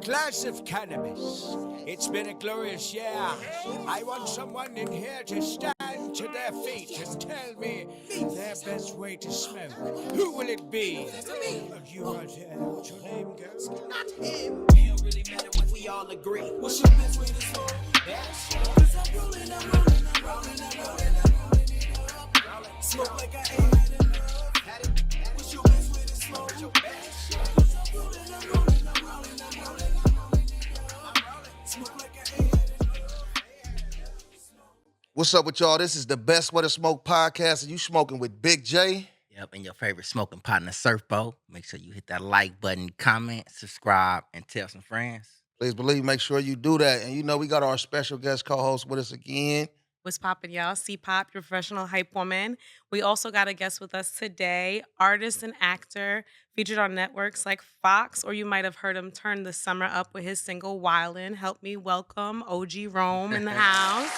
Glass of cannabis. It's been a glorious year. I want someone in here to stand to their feet and tell me their best way to smoke. Who will it be? You right here. What's your name, girl? Not him. It don't really matter when we all agree. What's your best way to smoke? Cause I'm rolling it up. Smoke like I ain't had enough. What's your best way to smoke? Cause I'm rolling it up. Smoke like I ain't had enough. What's up with y'all? This is the Best Way to Smoke Podcast, and you smoking with Big J. Yep, and your favorite smoking partner, Surfbo. Make sure you hit that like button, comment, subscribe, and tell some friends. Please believe, make sure you do that. And you know we got our special guest co-host with us again. What's poppin', y'all? C-Pop, your professional hype woman. We also got a guest with us today, artist and actor, featured on networks like Fox, or you might have heard him turn the summer up with his single Wildin'. Help me welcome OG Rome in the house.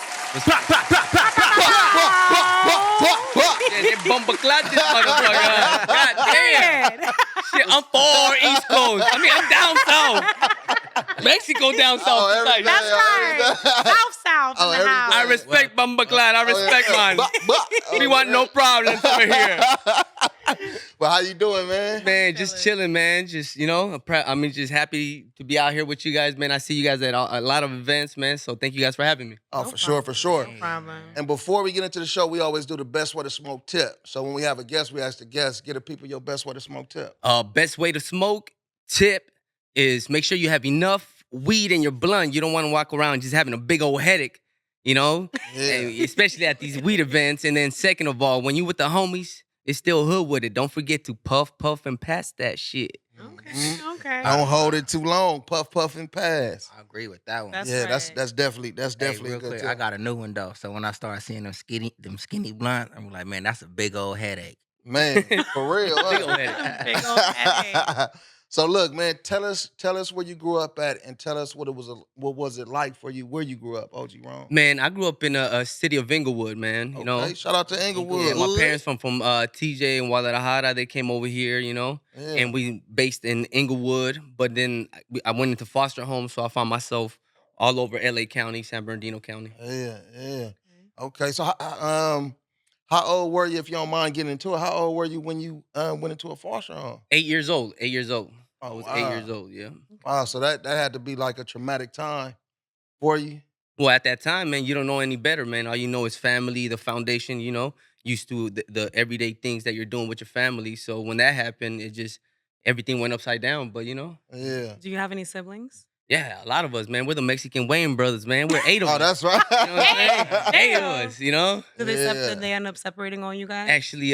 Yeah, they bumper clad this motherfucker. God damn. Shit, I'm far East Coast. I mean, I'm down south. Mexico down south. everything. That's right. South in the house. I respect bumper clad. I respect man. We want no problems over here. Well, how you doing, man? Man, just chilling, man. Just, you know, just happy to be out here with you guys, man. I see you guys at a lot of events, man. So thank you guys for having me. Oh, for sure. No problem. And before we get into the show, we always do the best way to smoke tip. So when we have a guest, we ask the guest, get the people your best way to smoke tip. Best way to smoke tip is make sure you have enough weed in your blunt. You don't want to walk around just having a big old headache, you know, and especially at these weed events. And then second of all, when you with the homies, it's still hood with it. Don't forget to puff, and pass that shit. Okay. Don't hold it too long. Puff, and pass. I agree with that one. That's Yeah, right. that's definitely Hey, a good quick, tip. I got a new one though. So when I start seeing them skinny blunt, I'm like, man, that's a big old headache. Man, for real. Big old headache. Big old headache. So look, man, tell us where you grew up at, and tell us what was it like for you where you grew up, OG Ron. Man, I grew up in a city of Inglewood, man. You know, Shout out to Inglewood. yeah, my parents from TJ and Guadalajara, they came over here, you know, and we based in Inglewood. But then I went into foster homes, so I found myself all over LA County, San Bernardino County. Yeah. Okay, so how old were you, if you don't mind getting into it? How old were you when you went into a foster home? 8 years old. I was wow. 8 years old, yeah. Wow, so that had to be like a traumatic time for you. Well, at that time, man, you don't know any better, man. All you know is family, the foundation, you know, used to the everyday things that you're doing with your family. So when that happened, it just, everything went upside down. But, you know. Yeah. Do you have any siblings? Yeah, a lot of us, man. We're the Mexican Wayne brothers, man. We're 8 of us. Oh, that's right. You know what I'm saying? 8 of us, you know? Did they end up separating on you guys? Actually,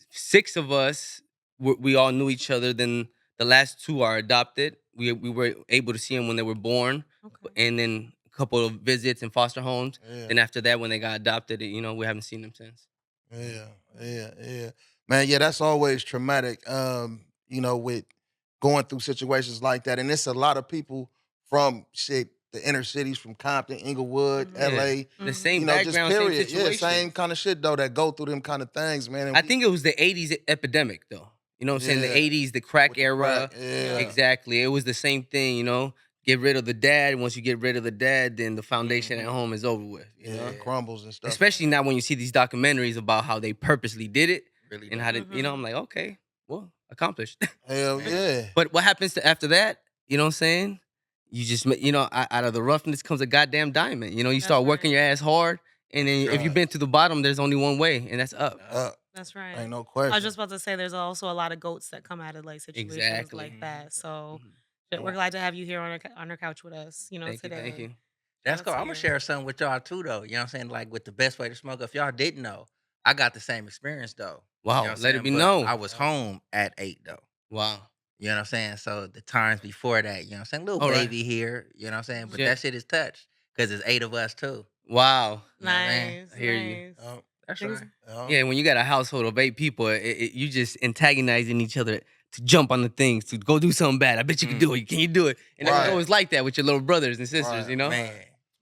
6 of us, we all knew each other. Then the last 2 are adopted. We were able to see them when they were born. Okay. And then a couple of visits in foster homes. Yeah. Then after that, when they got adopted, you know, we haven't seen them since. Yeah. Man, yeah, that's always traumatic, you know, with going through situations like that. And it's a lot of people from the inner cities, from Compton, Inglewood, LA. The same You know, just background, same period. Yeah, situation. same kind of shit, though, that go through them kind of things, man. And I think it was the 80s epidemic, though. You know what I'm saying? Yeah. The 80s, the crack with the era. crack, yeah. Exactly. It was the same thing, you know? Get rid of the dad. Once you get rid of the dad, then the foundation at home is over with. You know? it crumbles and stuff. Especially now when you see these documentaries about how they purposely did it. Really And how they, you know, I'm like, okay, well, accomplished. Hell yeah. But what happens after that, you know what I'm saying? You just, you know, out of the roughness comes a goddamn diamond. You know, you start working your ass hard, and then if you've been to the bottom, there's only one way, and that's up. That's right. Ain't no question. I was just about to say, there's also a lot of goats that come out of like situations like that. So we're glad to have you here on our couch with us, you know, today. Thank you. That's cool. I'm gonna share something with y'all too, though. You know what I'm saying? Like with the best way to smoke. If y'all didn't know, I got the same experience though. Wow, You know what I'm let it saying? be But known. I was home at 8 though. Wow. You know what I'm saying? So the times before that, you know what I'm saying? Little All right. baby here, you know what I'm saying? But Shit. that shit is touched because it's 8 of us too. Wow. Nice. I hear you. nice. That's Things- right. Yeah, when you got a household of 8 people, you just antagonizing each other to jump on the things, to go do something bad. I bet you can do it. Can you do it? And Right. it's always like that with your little brothers and sisters, Right. you know? Man.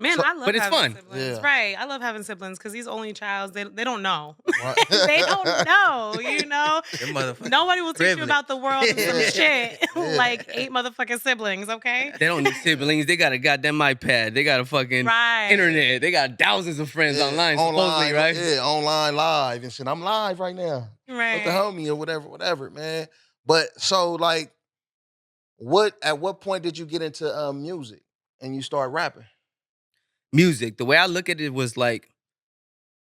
Man, So- I love but it's having fun. siblings. Yeah. Right. I love having siblings because these only childs, they don't know. Right. They don't know, you know? Them motherfuckers. Nobody will teach you Privilege. about the world and some Yeah. shit Yeah. like 8 motherfucking siblings, okay? They don't need siblings. They got a goddamn iPad. They got a fucking Right. internet. They got thousands of friends Yeah, online, supposedly, right? Yeah, online live and shit. I'm live right now Right. with the homie or whatever, man. But so like, at what point did you get into music and you start rapping? Music, the way I look at it was like,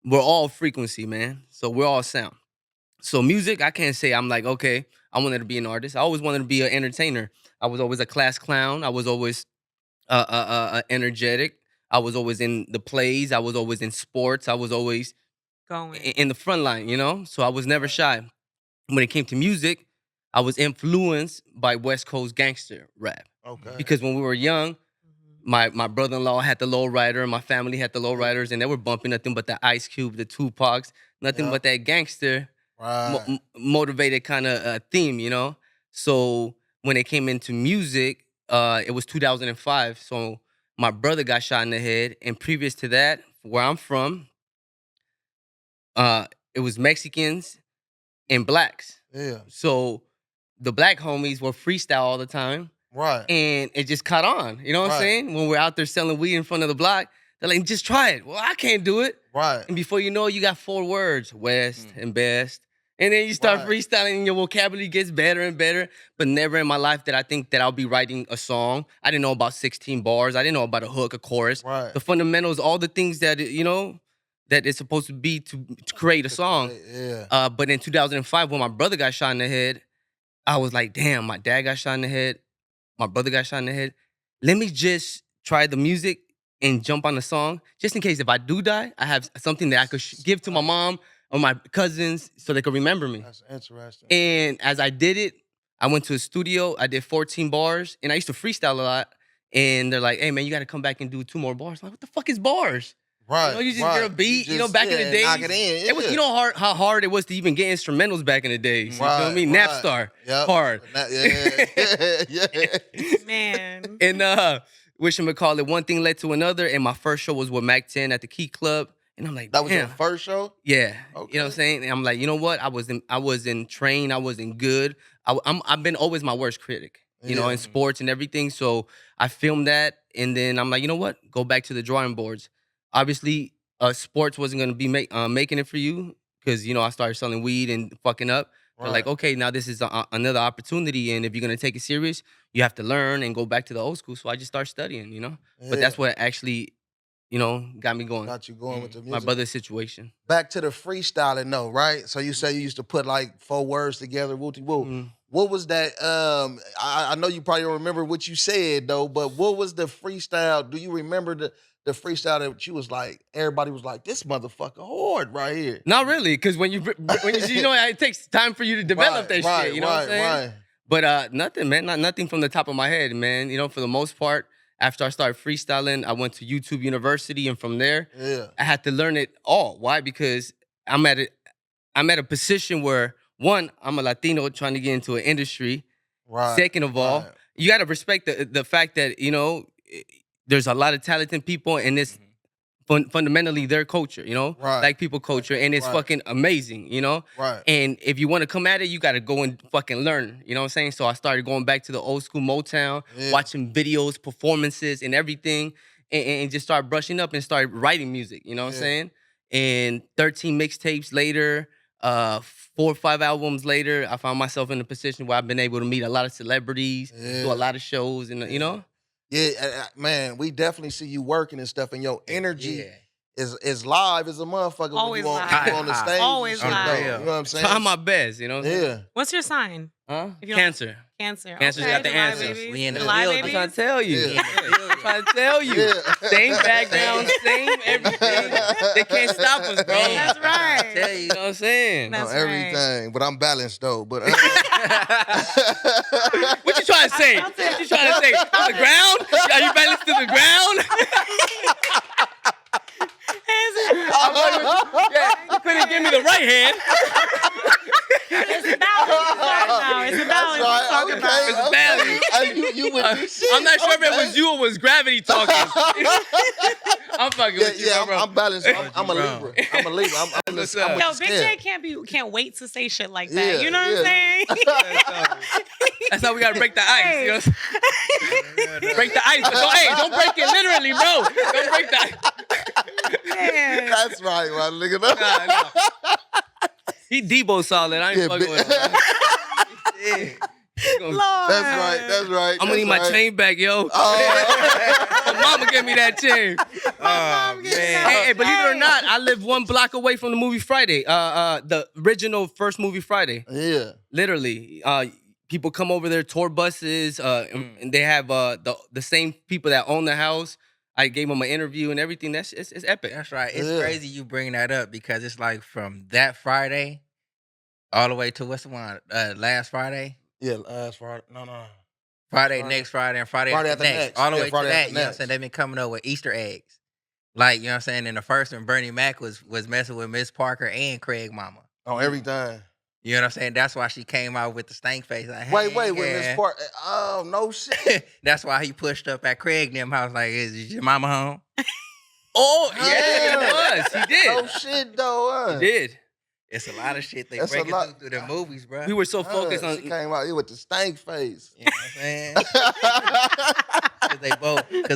we're all frequency, man. So we're all sound. So music, I can't say I'm like, okay, I wanted to be an artist. I always wanted to be an entertainer. I was always a class clown. I was always energetic. I was always in the plays. I was always in sports. I was always Going. in the front line, you know? So I was never shy. When it came to music, I was influenced by West Coast gangster rap. Okay. Because when we were young, my brother-in-law had the lowrider, my family had the lowriders, and they were bumping nothing but the Ice Cube, the Tupacs, nothing Yeah. but that gangster Right. motivated kind of theme, you know? So when it came into music, it was 2005. So my brother got shot in the head. And previous to that, where I'm from, it was Mexicans and blacks. Yeah. So the black homies were freestyle all the time. Right. And it just caught on. You know what I'm Right. saying? When we're out there selling weed in front of the block, they're like, just try it. Well, I can't do it. Right. And before you know it, you got 4 words, West and best. And then you start Right. freestyling and your vocabulary gets better and better. But never in my life did I think that I'll be writing a song. I didn't know about 16 bars. I didn't know about a hook, a chorus. Right. The fundamentals, all the things that, you know, that it's supposed to be to create a song. Yeah. But in 2005, when my brother got shot in the head, I was like, damn, my dad got shot in the head. My brother got shot in the head. Let me just try the music and jump on the song. Just in case if I do die, I have something that I could give to my mom or my cousins so they could remember me. That's interesting. And as I did it, I went to a studio. I did 14 bars. And I used to freestyle a lot. And they're like, hey, man, you got to come back and do 2 more bars. I'm like, what the fuck is bars? Right. You know, you just right. get a beat. You know, just, back in the days, knock it in. it was, yeah. you know how hard it was to even get instrumentals back in the days. You Right, feel me? right. Napstar, Yep. hard. Yeah. Man. And whatchamacallit, one thing led to another. And my first show was with Mac 10 at the Key Club. And I'm like, That was damn. your first show? Yeah. Okay. You know what I'm saying? And I'm like, you know what? I wasn't trained. I wasn't good. I've been always my worst critic, you know, Yeah. in sports and everything. So I filmed that. And then I'm like, you know what? Go back to the drawing boards. Obviously, sports wasn't going to be making it for you because, you know, I started selling weed and fucking up. They're like, okay, now this is another opportunity. And if you're going to take it serious, you have to learn and go back to the old school. So I just started studying, you know. But that's what actually, you know, got me going. Got you going with the music. My brother's situation. Back to the freestyling though, right? So you say you used to put like 4 words together, wooty woo. Mm. What was that? I know you probably don't remember what you said though, but what was the freestyle? Do you remember the freestyle that you was like, everybody was like, this motherfucker hard right here? Not really, because when you know, it takes time for you to develop that shit. You know what I'm saying? Right. But nothing, man. Nothing from the top of my head, man. You know, for the most part, after I started freestyling, I went to YouTube University, and from there, Yeah. I had to learn it all. Why? Because I'm at a position where, one, I'm a Latino trying to get into an industry. Right. Second of all, right. you got to respect the fact that, you know, there's a lot of talented people, and it's fundamentally their culture, you know, Right. black people culture, and it's Right. fucking amazing, you know. Right. And if you want to come at it, you got to go and fucking learn, you know what I'm saying? So I started going back to the old school Motown, Yeah. watching videos, performances, and everything, and just start brushing up and start writing music, you know what I'm Yeah. saying? And 13 mixtapes later, 4 or 5 albums later, I found myself in a position where I've been able to meet a lot of celebrities, Yeah. do a lot of shows, and you know. Yeah, man, we definitely see you working and stuff, and your energy Yeah. is live as a motherfucker. Always when live. you on the stage. Always and shit, live. though. Unreal. You know what I'm saying? Trying my best, you know what I'm saying? Yeah. What's your sign? Huh? If you don't- Cancer. Cancer. Cancer's Okay, got the July answers. babies. We in the July field. I'm babies. trying to tell you. Yeah. I'm trying to tell you. Yeah. Same background, same everything. They can't stop us, bro. That's right. I tell You you. know what I'm saying? That's On everything, but I'm balanced though. But What you trying to say? felt it. What you trying to say? On the ground? Are you balanced to the ground? Yeah, you couldn't give me the right hand. It's a balance. It's a balance. right. Talking Okay. about. It's balance. You with this shit. I'm not sure if it Okay. was you or was gravity talking. I'm fucking with you, Yeah, bro. I'm balanced. I'm a Bro. Libra. I'm a Libra. I'm What's the, I'm up? with Yo, the Big scale. J can't wait to say shit like that. Yeah, You know what I'm yeah. saying? That's how we gotta break the ice. Hey. You know? Break the ice. But don't break it literally, bro. Don't break the ice. Man. That's right, my nigga. Nah. He Debo solid. I ain't Yeah, fucking big- with him. Yeah. Lord. That's right. I'm gonna need my right. chain back, yo. Oh. My mama gave me that chain. Mom, get man. that. Hey, believe it or Hey. not, I live 1 block away from the movie Friday. The original first movie Friday. Yeah. Literally. People come over there, tour buses, and they have the same people that own the house. I gave them an interview and everything. It's epic. That's right. It's Yeah. crazy you bringing that up because it's like from that Friday all the way to what's the one? Last Friday? Yeah, last Friday. No. Friday, Friday. next Friday, and Friday, Friday after after next. next. All the Yeah, way to Friday that. after You know what I'm next. saying? They've been coming up with Easter eggs. Like, you know what I'm saying? In the first one, Bernie Mac was messing with Miss Parker and Craig Mama. On everything. You know what I'm saying? That's why she came out with the stank face. Like, Wait, hey, with yeah. Miss Park. Oh, no shit. That's why he pushed up at Craig and them house like, is your mama home? Oh, yeah, Yeah. it was. He did. No shit, though. He did. It's a lot of shit they That's a breaking lot. through the movies, bro. We were so focused on. She came out here with the stank face. You know what I'm saying? Because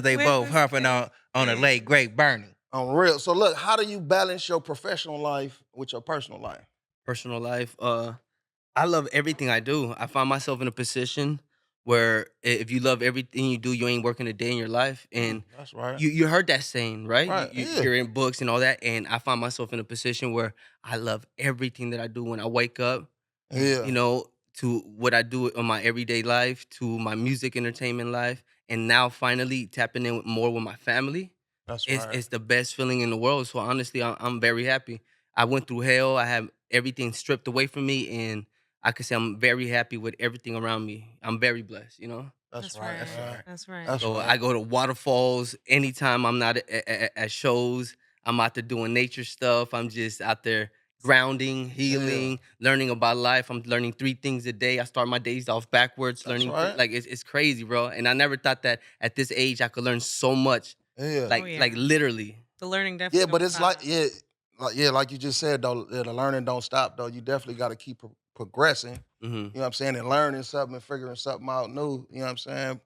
they With both the humping on the late great Bernie. On real. So look, how do you balance your professional life with your personal life? Personal life. I love everything I do. I find myself in a position where if you love everything you do, you ain't working a day in your life. And That's right. you heard that saying, right? Right, You, yeah. You're in books and all that. And I find myself in a position where I love everything that I do when I wake up. Yeah. You know, to what I do in my everyday life, to my music entertainment life, and now finally tapping in more with my family. That's It's, right. it's the best feeling in the world. So honestly, I'm very happy. I went through hell. I have everything stripped away from me, and I can say I'm very happy with everything around me. I'm very blessed, you know? That's right. That's man. right. That's right. That's So right. I go to waterfalls anytime I'm not at shows. I'm out there doing nature stuff. I'm just out there grounding, healing, learning about life. I'm learning 3 things a day. I start my days off backwards, That's learning right. like it's crazy, bro. And I never thought that at this age I could learn so much, Yeah. like yeah. like literally. The learning definitely. Yeah, but don't it's stop. like you just said though, the learning don't stop though. You definitely got to keep progressing. Hmm. You know what I'm saying, and learning something and figuring something out new. You know what I'm saying,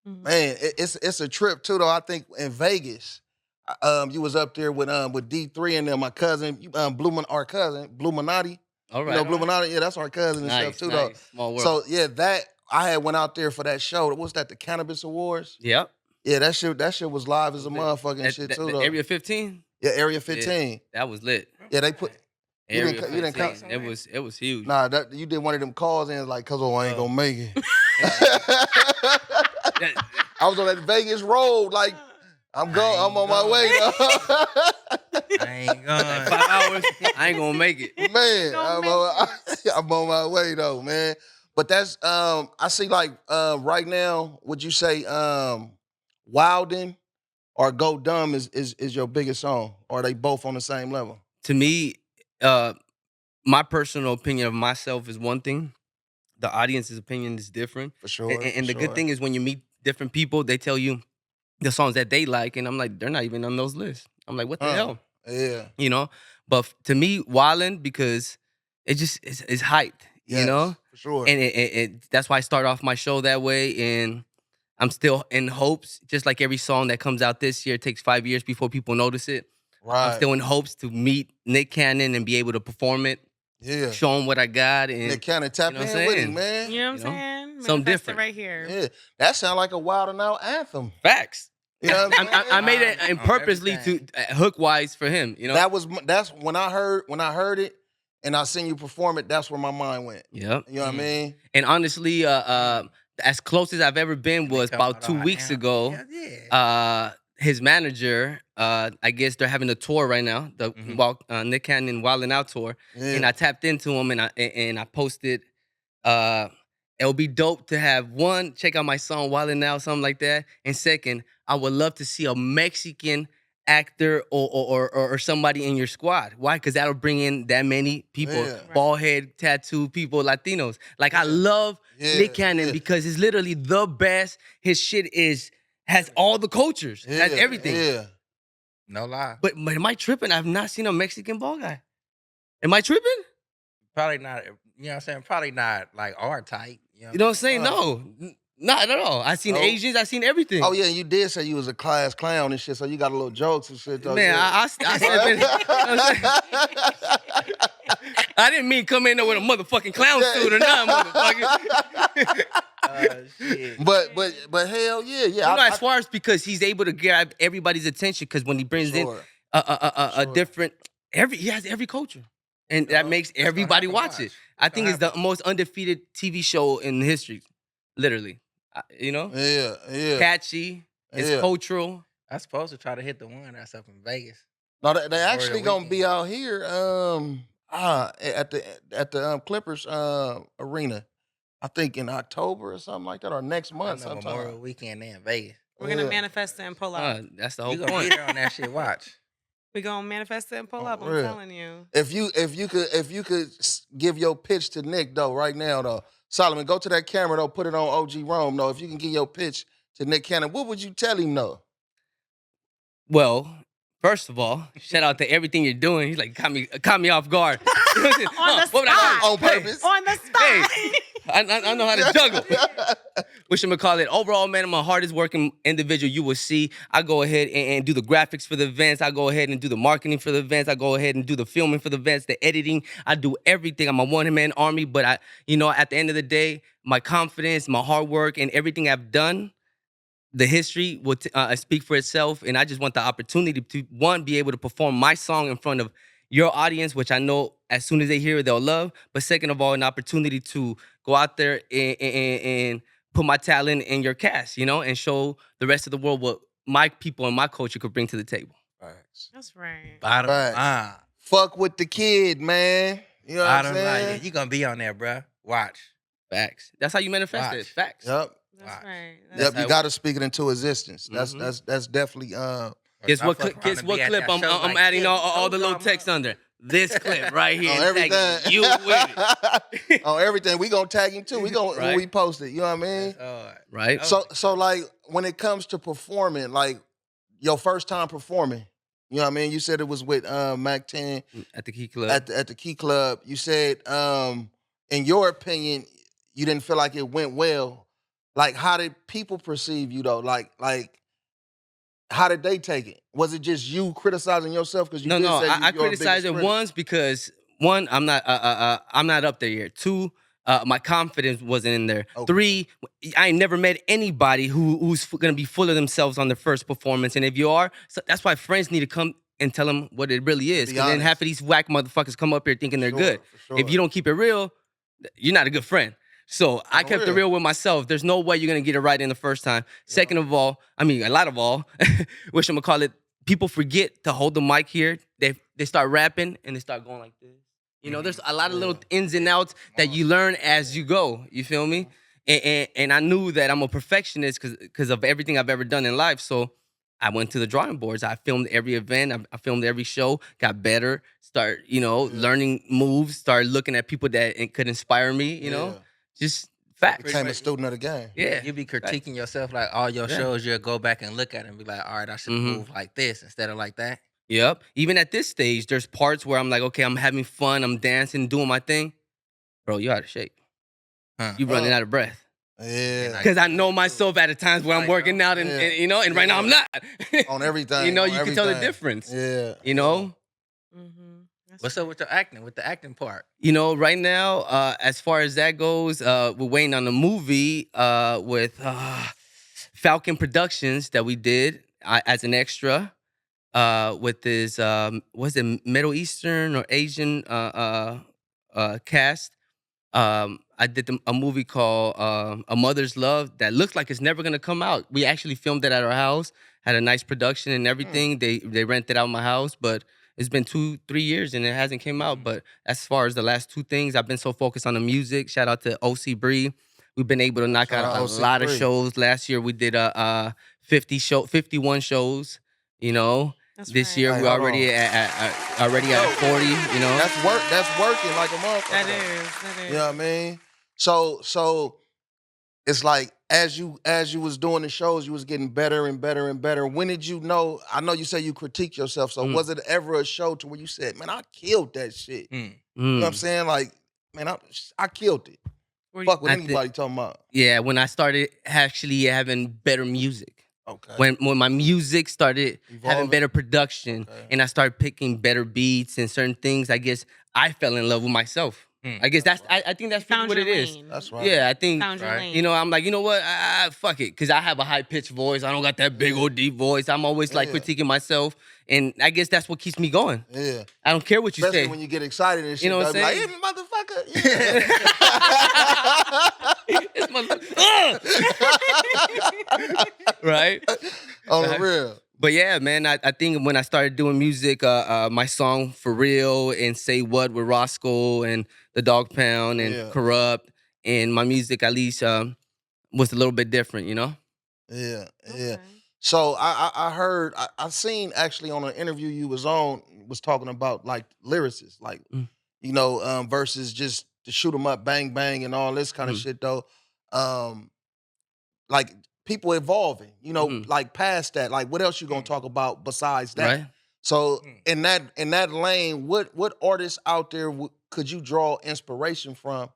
Mhm. man. It's a trip too though. I think in Vegas, you was up there with D3 and then my cousin, our cousin Bluminati. All You right. know Bluminati, yeah, that's our cousin and Nice, stuff too nice. Small though. world. So yeah, that I had went out there for that show. What's that? The Cannabis Awards. Yep. Yeah, that shit was live as a motherfucking At shit the- too the though. Area 15. Yeah, Area 15. That was lit. Yeah, they put. You Area didn't you didn't come- 15. It was huge. Nah, that you did one of them calls and like, cause I ain't gonna make it. That- I was on that Vegas road, like I'm on my way. I ain't going. 5 hours. I ain't gonna make it. Man, Don't I'm on my way though, man. But that's I see like right now, would you say Wildin' or Go Dumb is your biggest song? Or are they both on the same level? To me, my personal opinion of myself is one thing. The audience's opinion is different. For sure. And the good thing is when you meet different people, they tell you the songs that they like, and I'm like, they're not even on those lists. I'm like, what the hell? Yeah. You know? But to me, Wildin', because it just it's hyped, you Yes, know? For sure. And that's why I start off my show that way. And I'm still in hopes, just like every song that comes out this year, it takes 5 years before people notice it. right. I'm still in hopes to meet Nick Cannon and be able to perform it, yeah. show him what I got. And Nick Cannon tap you know what in I'm with saying? him, man. You know what You I'm know? saying? Something Manifest it different. right here. Yeah. That sound like a Wild and Out anthem. facts. You know what I'm saying? I made it On purposely to everything. hook wise for him. You know. That's when I heard it and I seen you perform it, that's where my mind went. Yep. You know what I mean? And honestly, as close as I've ever been was They about come 2 out weeks our ago. anthem. Yeah. His manager, I guess they're having a tour right now, the Nick Cannon Wildin' Out tour, Yeah. and I tapped into him and I posted. It'll be dope to have one, check out my song Wildin' Out, something like that, and second, I would love to see a Mexican actor or somebody in your squad. Why? Because that'll bring in that many people, Yeah. bald head, tattoo people, Latinos. Like I love Nick Cannon because it's literally the best. His shit has all the cultures, has everything. Yeah. No lie. But am I tripping? I've not seen a Mexican bald guy. Am I tripping? Probably not. You know what I'm saying? Probably not like our type. You know what I'm saying? No, not at all. I seen Asians. I seen everything. Oh yeah, you did say you was a class clown and shit, so you got a little jokes and shit. Though, Man, yeah. I I didn't mean come in there with a motherfucking clown suit or nothing, motherfucker. Shit. But hell yeah. You know, as far as because he's able to grab everybody's attention because when he brings in a different he has every culture. And that makes everybody watch it. I think it's the most undefeated TV show in history. Literally. You know? Yeah. Catchy. It's cultural. I'm supposed to try to hit the one that's up in Vegas. No, they actually the gonna be weekend. out here at the Clippers arena. I think in October or something like that, or next month I know sometime. Memorial Weekend in Vegas. We're gonna manifest it and pull up. That's the whole You gonna be point. there on that shit? Watch. We gonna manifest it and pull up. I'm real. telling you. If you could give your pitch to Nick though, right now though, Solomon, go to that camera though, put it on OG Rome though. If you can give your pitch to Nick Cannon, what would you tell him though? Well, first of all, shout out to everything you're doing. He's like, caught me off guard. On the What would I spot. do? On purpose. On the spot. I know how to juggle. Whatchamacallit. Overall, man, I'm a hardest working individual you will see. I go ahead and do the graphics for the events. I go ahead and do the marketing for the events. I go ahead and do the filming for the events, the editing. I do everything. I'm a one-man army, but at the end of the day, my confidence, my hard work, and everything I've done, the history will speak for itself. And I just want the opportunity to, one, be able to perform my song in front of your audience, which I know as soon as they hear it, they'll love. But second of all, an opportunity to go out there and put my talent in your cast, and show the rest of the world what my people and my culture could bring to the table. Facts. That's right. Bottom Facts. line. Fuck with the kid, man. You know what I'm Bottom line. saying? You gonna be on there, bruh. Watch. Facts. That's how you manifest Watch. it. Facts. Yep. That's Watch. right. Yep. how You it got to speak it into existence. Mhm. That's definitely Guess I what? fuck around Guess and what be at clip that I'm show I'm like, adding yeah, all the little drama. text under this clip right here. on and tagging everything. You with it, On everything. We gonna tag him too. We gonna when Right. we post it. You know what I mean? right? So like when it comes to performing, like your first time performing, you know what I mean? You said it was with Mac 10 At the Key Club. at the Key Club. You said in your opinion, you didn't feel like it went well. Like how did people perceive you though? Like how did they take it? Was it just you criticizing yourself? Because No, I criticized it once because one, I'm not up there yet. Two, my confidence wasn't in there. Okay. Three, I ain't never met anybody who's gonna be full of themselves on their first performance. And if you are, so that's why friends need to come and tell them what it really is. Be Because then honest. half of these whack motherfuckers come up here thinking they're Sure, good. for If you don't keep it real, you're not a good friend. So I For kept it real. real with myself. There's no way you're gonna get it right in the first time. Second of all, a lot of all, whatchamacallit, people forget to hold the mic here. They start rapping and they start going like this. There's a lot of little ins and outs that you learn as you go. You feel me? And I knew that I'm a perfectionist because of everything I've ever done in life. So I went to the drawing boards. I filmed every event. I filmed every show. Got better. Start learning moves. Start looking at people that could inspire me. Just facts. Became a student of the game. Yeah. You be critiquing yourself like all your Yeah. shows. You'll go back and look at it and be like, all right, I should Mhm. move like this instead of like that. Yep. Even at this stage, there's parts where I'm like, okay, I'm having fun. I'm dancing, doing my thing. Bro, you out of shape. Huh. You running out of breath. Yeah. Because I know myself at the times when I'm Like, working out and right now I'm not. On everything. You on can tell the everything. difference. Yeah. Mm-hmm. What's up with your acting? With the acting part? Right now, as far as that goes, we're waiting on the movie with Falcon Productions that we did as an extra with this, was it Middle Eastern or Asian cast. I did a movie called A Mother's Love that looks like it's never gonna come out. We actually filmed it at our house, had a nice production and everything. They rented out my house, but it's been 2-3 years and it hasn't came out. But as far as the last two things, I've been so focused on the music. Shout out to OC Bree. We've been able to knock Shout out out a OC lot of Bree. shows. Last year we did 51 shows. That's That's This right. year Hey, we're hold already on. at 40. You know. That's working like a motherfucker. That though. is. That is. You know what I mean? So it's like as you was doing the shows, you was getting better and better and better. When did you know? I know you say you critique yourself. So was it ever a show to where you said, "Man, I killed that shit"? You know what I'm saying? Like, man, I killed it. Were you- Fuck what I thi- anybody talking about. Yeah, when I started actually having better music. Okay. When my music started having Evolving? better production Okay. and I started picking better beats and certain things, I guess I fell in love with myself. I guess I think that's Found what your it is. lane. That's right. Yeah, I think Found your lane. you know, I'm like, you know what? Fuck it, because I have a high pitched voice. I don't got that big old deep voice. I'm always like Yeah. critiquing myself, and I guess that's what keeps me going. Yeah. I don't care what you Especially say. when you get excited and shit. You know what I'm they'll be saying? like, hey, motherfucker. This motherfucker- right? On the real. But yeah, man, I think when I started doing music, my song For Real and Say What with Roscoe and The Dog Pound and Yeah. Corrupt, and my music at least was a little bit different, you know? Yeah, yeah. Okay. So I heard I seen actually on an interview you was on was talking about like lyricists, like you know, versus just to shoot 'em up, bang bang, and all this kind of shit though. Like people evolving, you know, like past that. Like what else you gonna talk about besides that? Right? So in that lane, what artists out there could you draw inspiration from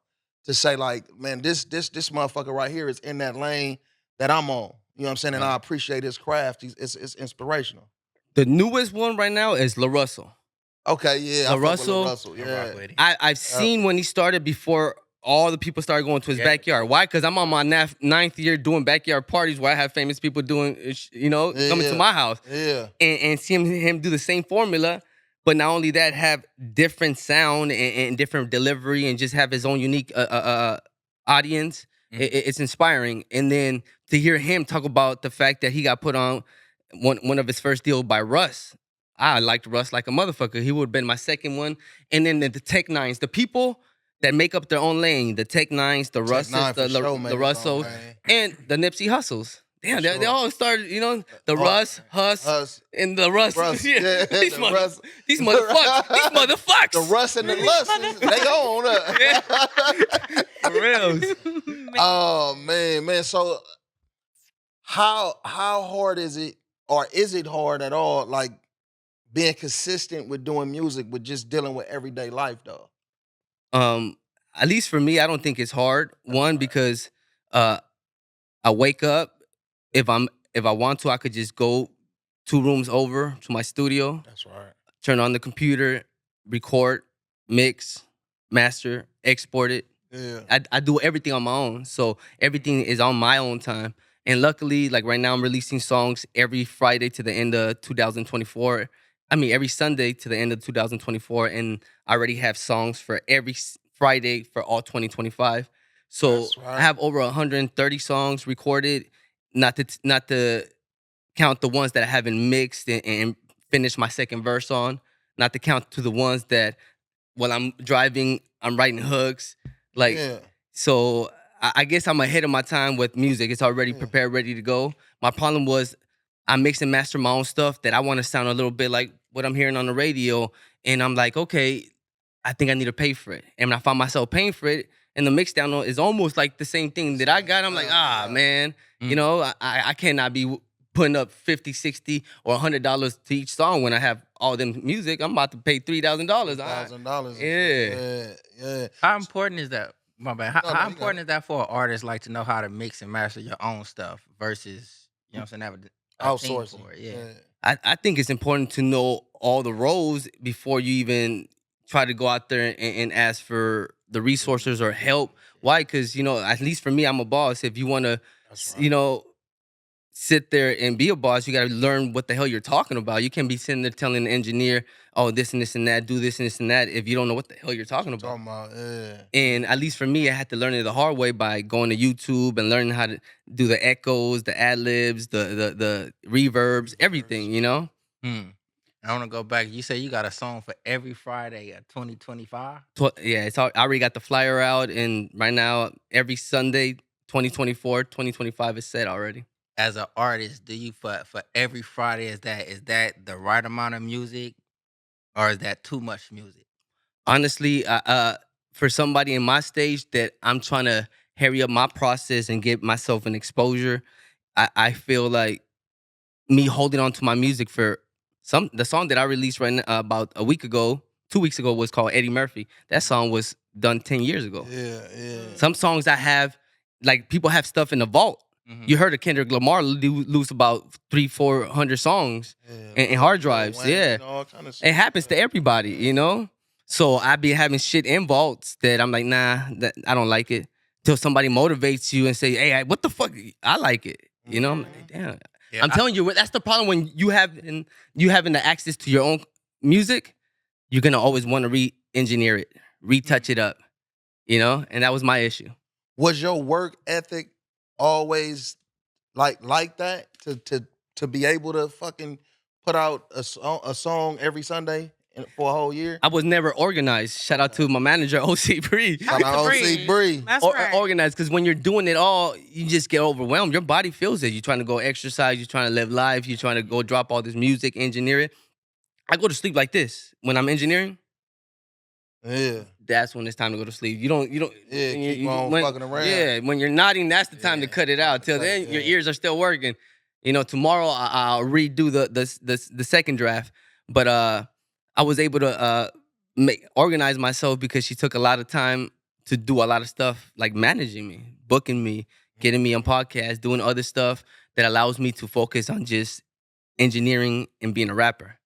to say like, man, this motherfucker right here is in that lane that I'm on. You know what I'm saying? And I appreciate his craft. It's inspirational. The newest one right now is La Russell. Okay, yeah. La I fuck with Russell, La Russell, yeah. I've seen when he started before all the people started going to his backyard. Why? Because I'm on my ninth year doing backyard parties where I have famous people doing, you know, coming to my house. Yeah. And seeing him do the same formula, but not only that, have different sound and different delivery and just have his own unique audience. It's inspiring. And then to hear him talk about the fact that he got put on one of his first deal by Russ. I liked Russ like a motherfucker. He would have been my second one. And then the Tech Nines, the people that make up their own lane, the Tech Nines, the Russes, the Russells, and the Nipsey Hussles. Damn, they all started, you know, the Russ, Huss, and the Russ. Yeah, these the Russ. these motherfucks. These motherfucks. The Russ and the Lust, they on up. For real. Oh man. So how hard is it, or is it hard at all? Like being consistent with doing music, with just dealing with everyday life, though. At least for me, I don't think it's hard. One, because I wake up. If I want to, I could just go 2 rooms over to my studio. That's right. Turn on the computer, record, mix, master, export it. Yeah. I do everything on my own. So everything is on my own time. And luckily, like right now, I'm releasing songs every Friday to the end of 2024. I mean, every Sunday to the end of 2024. And I already have songs for every Friday for all 2025. So That's right. I have over 130 songs recorded, not to count the ones that I haven't mixed and finished my second verse on, not to count to the ones that while I'm driving, I'm writing hooks. Like, Yeah. so I guess I'm ahead of my time with music. It's already prepared, ready to go. My problem was I mix and master my own stuff that I want to sound a little bit like what I'm hearing on the radio. And I'm like, okay, I think I need to pay for it. And when I find myself paying for it, and the mix down is almost like the same thing that I got, I'm like, man, you know, I cannot be putting up $50, $60, or $100 to each song when I have all them music. I'm about to pay $3,000. $1,000. Yeah. How important is that? My bad. No, How you important is that for an artist, like to know how to mix and master your own stuff versus, you know what I'm saying, have a team Outsourcing. for it? Yeah. I think it's important to know all the roles before you even try to go out there and ask for the resources or help. Why? Because, you know, at least for me, I'm a boss. If you want to, you know, sit there and be a boss, you got to learn what the hell you're talking about. You can't be sitting there telling the engineer, oh, this and this and that, do this and this and that, if you don't know what the hell you're talking about. And at least for me, I had to learn it the hard way by going to YouTube and learning how to do the echoes, the ad-libs, the reverbs, everything, you know? I want to go back. You say you got a song for every Friday of 2025? Yeah, I already got the flyer out, and right now, every Sunday, 2024, 2025 is set already. as an artist, do you for every Friday is that the right amount of music, or is that too much music? Honestly, for somebody in my stage that I'm trying to hurry up my process and get myself an exposure, I feel like me holding on to my music for the song that I released right now, about a week ago, 2 weeks ago, was called Eddie Murphy. That song was done 10 years ago. Yeah. Some songs I have, like, people have stuff in the vault. You heard of Kendrick Lamar lose about 300-400 songs in hard drives. Wayne, all kind of shit. It happens to everybody, you know? So I be having shit in vaults that I'm like, nah, I don't like it. Till somebody motivates you and say, hey, what the fuck? I like it. You know? I'm like, damn. Yeah, I'm telling you, that's the problem when you having the access to your own music. You're gonna always want to re-engineer it, retouch it up, you know. And that was my issue. Was your work ethic always like that to be able to fucking put out a song every Sunday for a whole year? I was never organized. Shout out to my manager, OC Bree. Shout out OC Bree. That's right. Organized, because when you're doing it all, you just get overwhelmed. Your body feels it. You're trying to go exercise. You're trying to live life. You're trying to go drop all this music, engineer it. I go to sleep like this when I'm engineering. Yeah. That's when it's time to go to sleep. You don't. Yeah, keep on fucking around. Yeah, when you're nodding, that's the time to cut it out. Till then, your ears are still working. You know, tomorrow I'll redo the second draft. But I was able to organize myself because she took a lot of time to do a lot of stuff, like managing me, booking me, getting me on podcasts, doing other stuff that allows me to focus on just engineering and being a rapper.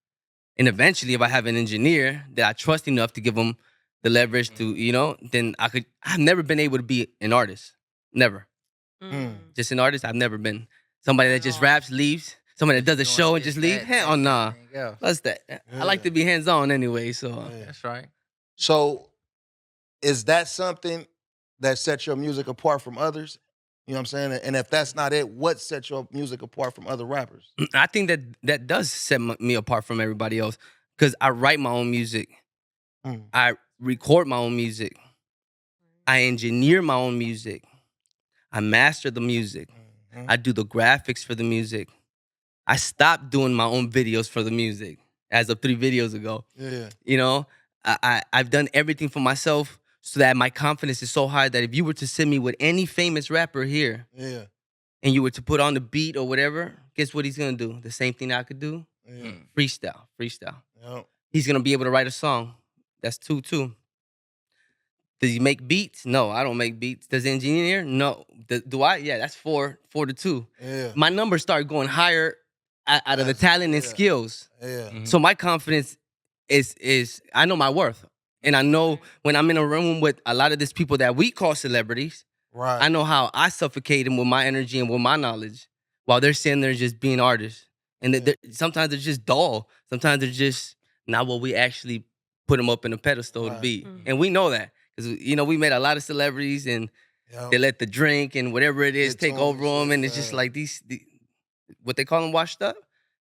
And eventually, if I have an engineer that I trust enough to give him the leverage to, you know, then I've never been able to be an artist. Never. Just an artist, I've never been. Somebody that just raps, leaves. Somebody that does a show and just leave. Hell nah. What's that? I like to be hands-on anyway, so. That's right. So is that something that sets your music apart from others? You know what I'm saying? And if that's not it, what sets your music apart from other rappers? I think that does set me apart from everybody else, because I write my own music. I record my own music. I engineer my own music. I master the music. I do the graphics for the music. I stopped doing my own videos for the music as of 3 videos ago. Yeah. You know, I've done everything for myself so that my confidence is so high that if you were to send me with any famous rapper here, and you were to put on the beat or whatever, guess what he's gonna do? The same thing I could do. Freestyle. Yep. He's gonna be able to write a song. That's 2-2. Does he make beats? No, I don't make beats. Does he engineer? No. Do I? Yeah, that's 4-2. Yeah. My numbers start going higher out of the talent and skills. Yeah. So my confidence is I know my worth. And I know when I'm in a room with a lot of these people that we call celebrities, Right. I know how I suffocate them with my energy and with my knowledge while they're sitting there just being artists. And sometimes they're just dull. Sometimes they're just not what we actually put them up in a pedestal to be. And we know that. Because, you know, we met a lot of celebrities and they let the drink and whatever it is take over them. And it's just like these, what they call them, washed up.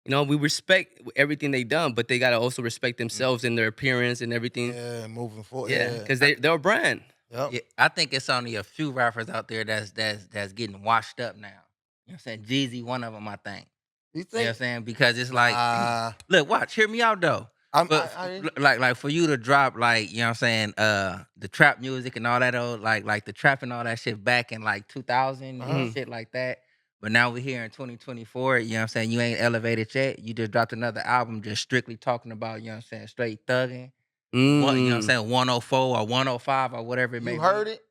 You know, we respect everything they done, but they got to also respect themselves and their appearance and everything. Yeah, moving forward. Yeah, because they're a brand. Yep. Yeah, I think it's only a few rappers out there that's getting washed up now. You know what I'm saying? Jeezy, one of them, I think. You You know think? what I'm saying? Because it's like, look, watch, hear me out though. Like for you to drop, like, you know what I'm saying, the trap music and all that old, like the trap and all that shit back in like 2000 and shit like that. But now we're here in 2024, you know what I'm saying, you ain't elevated yet. You just dropped another album just strictly talking about, you know what I'm saying, straight thugging. You know what I'm saying, 104 or 105 or whatever it may be. You heard it?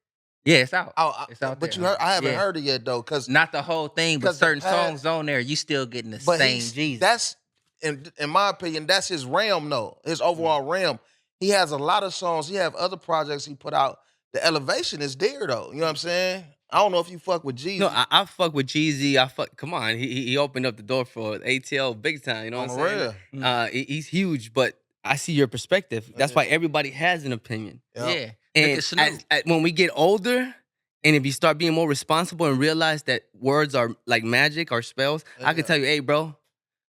Yeah, it's out. Oh, It's out but there. you heard? I haven't Yeah. heard it yet though, because Not the whole thing, but 'cause certain the past- songs on there, you still getting the but same Jesus. that's in my opinion, that's his realm though. His overall realm. He has a lot of songs. He have other projects he put out. The elevation is there though. You know what I'm saying? I don't know if you fuck with Jeezy. No, I fuck with Jeezy. Come on. He opened up the door for ATL big time. You know what I'm saying? Real. He's huge, but I see your perspective. That's why everybody has an opinion. Yep. Yeah. Look And at Snoop. when we get older, and if you start being more responsible and realize that words are like magic or spells, I can tell you, hey, bro,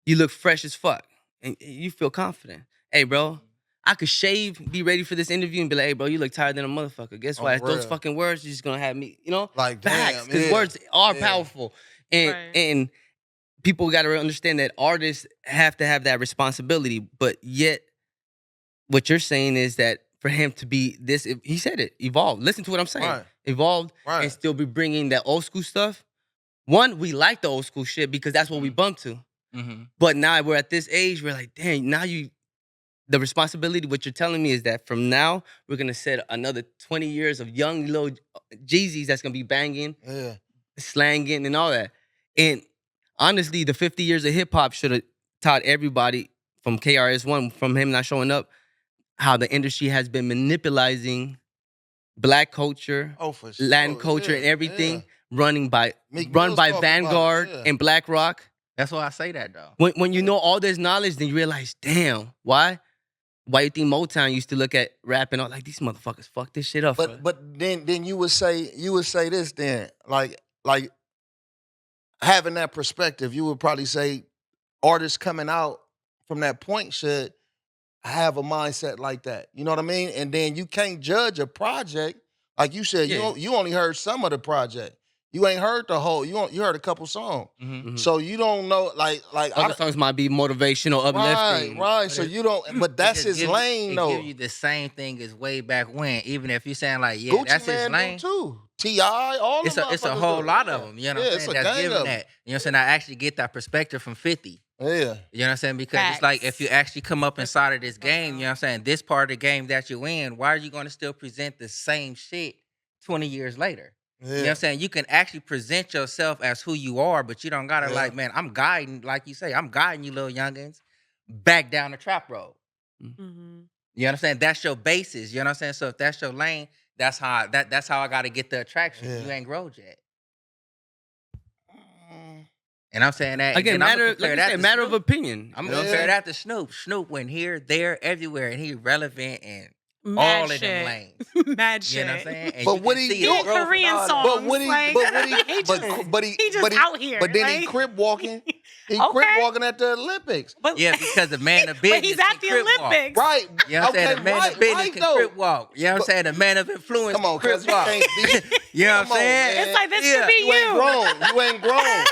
you look fresh as fuck. And you feel confident. Hey, bro, I could shave, be ready for this interview, and be like, hey, bro, you look tired than a motherfucker. Guess what? For Those real. fucking words, you're just gonna have me, you know? Like, Facts. damn, Because yeah, words are yeah. powerful. And Right. and people got to understand that artists have to have that responsibility. But yet, what you're saying is that for him to be this, he said it, evolved. Listen to what I'm saying. Right. Evolved Right. and still be bringing that old school stuff. One, we like the old school shit because that's what we bump to. Mm-hmm. But now we're at this age, we're like, dang, now the responsibility, what you're telling me is that from now, we're going to set another 20 years of young little Jeezys that's going to be banging, Yeah. slanging, and all that. And honestly, the 50 years of hip hop should have taught everybody from KRS-One, from him not showing up, how the industry has been manipulating Black culture, Oh, for sure. Latin culture, Yeah, and everything, yeah. run by Meek Mill's talking about it, Vanguard yeah. and Black Rock. That's why I say that though. When you know all this knowledge, then you realize, damn, why? Why you think Motown used to look at rap and all like these motherfuckers fuck this shit up? But then you would say this then like having that perspective, you would probably say artists coming out from that point should have a mindset like that. You know what I mean? And then you can't judge a project like you said. Yeah. You only heard some of the project. You ain't heard the whole. You heard a couple songs. Mhm. So you don't know like Other songs might be motivational, uplifting. Right. So you don't. But that's his lane It though. give you the same thing as way back when. Even if you're saying like, yeah, Gucci that's his Man lane. do too. T.I. all It's them a motherfuckers whole do. lot of them. You know what I'm it's saying? a That's gang giving of that. You know what I'm saying? I actually get that perspective from 50. Yeah. You know what I'm saying? Because it's like if you actually come up inside of this game, you know what I'm saying? This part of the game that you in, why are you going to still present the same shit 20 years later? You know what I'm saying? You can actually present yourself as who you are, but you don't gotta like, man, I'm guiding, like you say, I'm guiding you little youngins back down the trap road. Mm-hmm. You know what I'm saying? That's your basis. You know what I'm saying? So if that's your lane, that's how I gotta get the attraction. Yeah. You ain't grown yet. And I'm saying that Again, and then I'ma matter, compare like you that said, to matter of Snoop. opinion. I'm you gonna know? compare that to Snoop. Snoop went here, there, everywhere, and he relevant and Mad all shit. of them lanes. Mad You shit. know what I'm saying? And But you what can he see do- his He growth and Korean all that. songs. But what he, like, he just out here. But then he like- crip walking. He Okay. crip walking at the Olympics. But, Yeah, because the man of business but he's at can the crip walk. Olympics. Right. You know what I'm saying? The man of business can though. crip walk. You know what I'm saying? The man of influence Come on, can cuz crip you walk. can't be. You know what I'm Come on, saying? man. It's like this Yeah. could be You ain't you. grown. You ain't grown.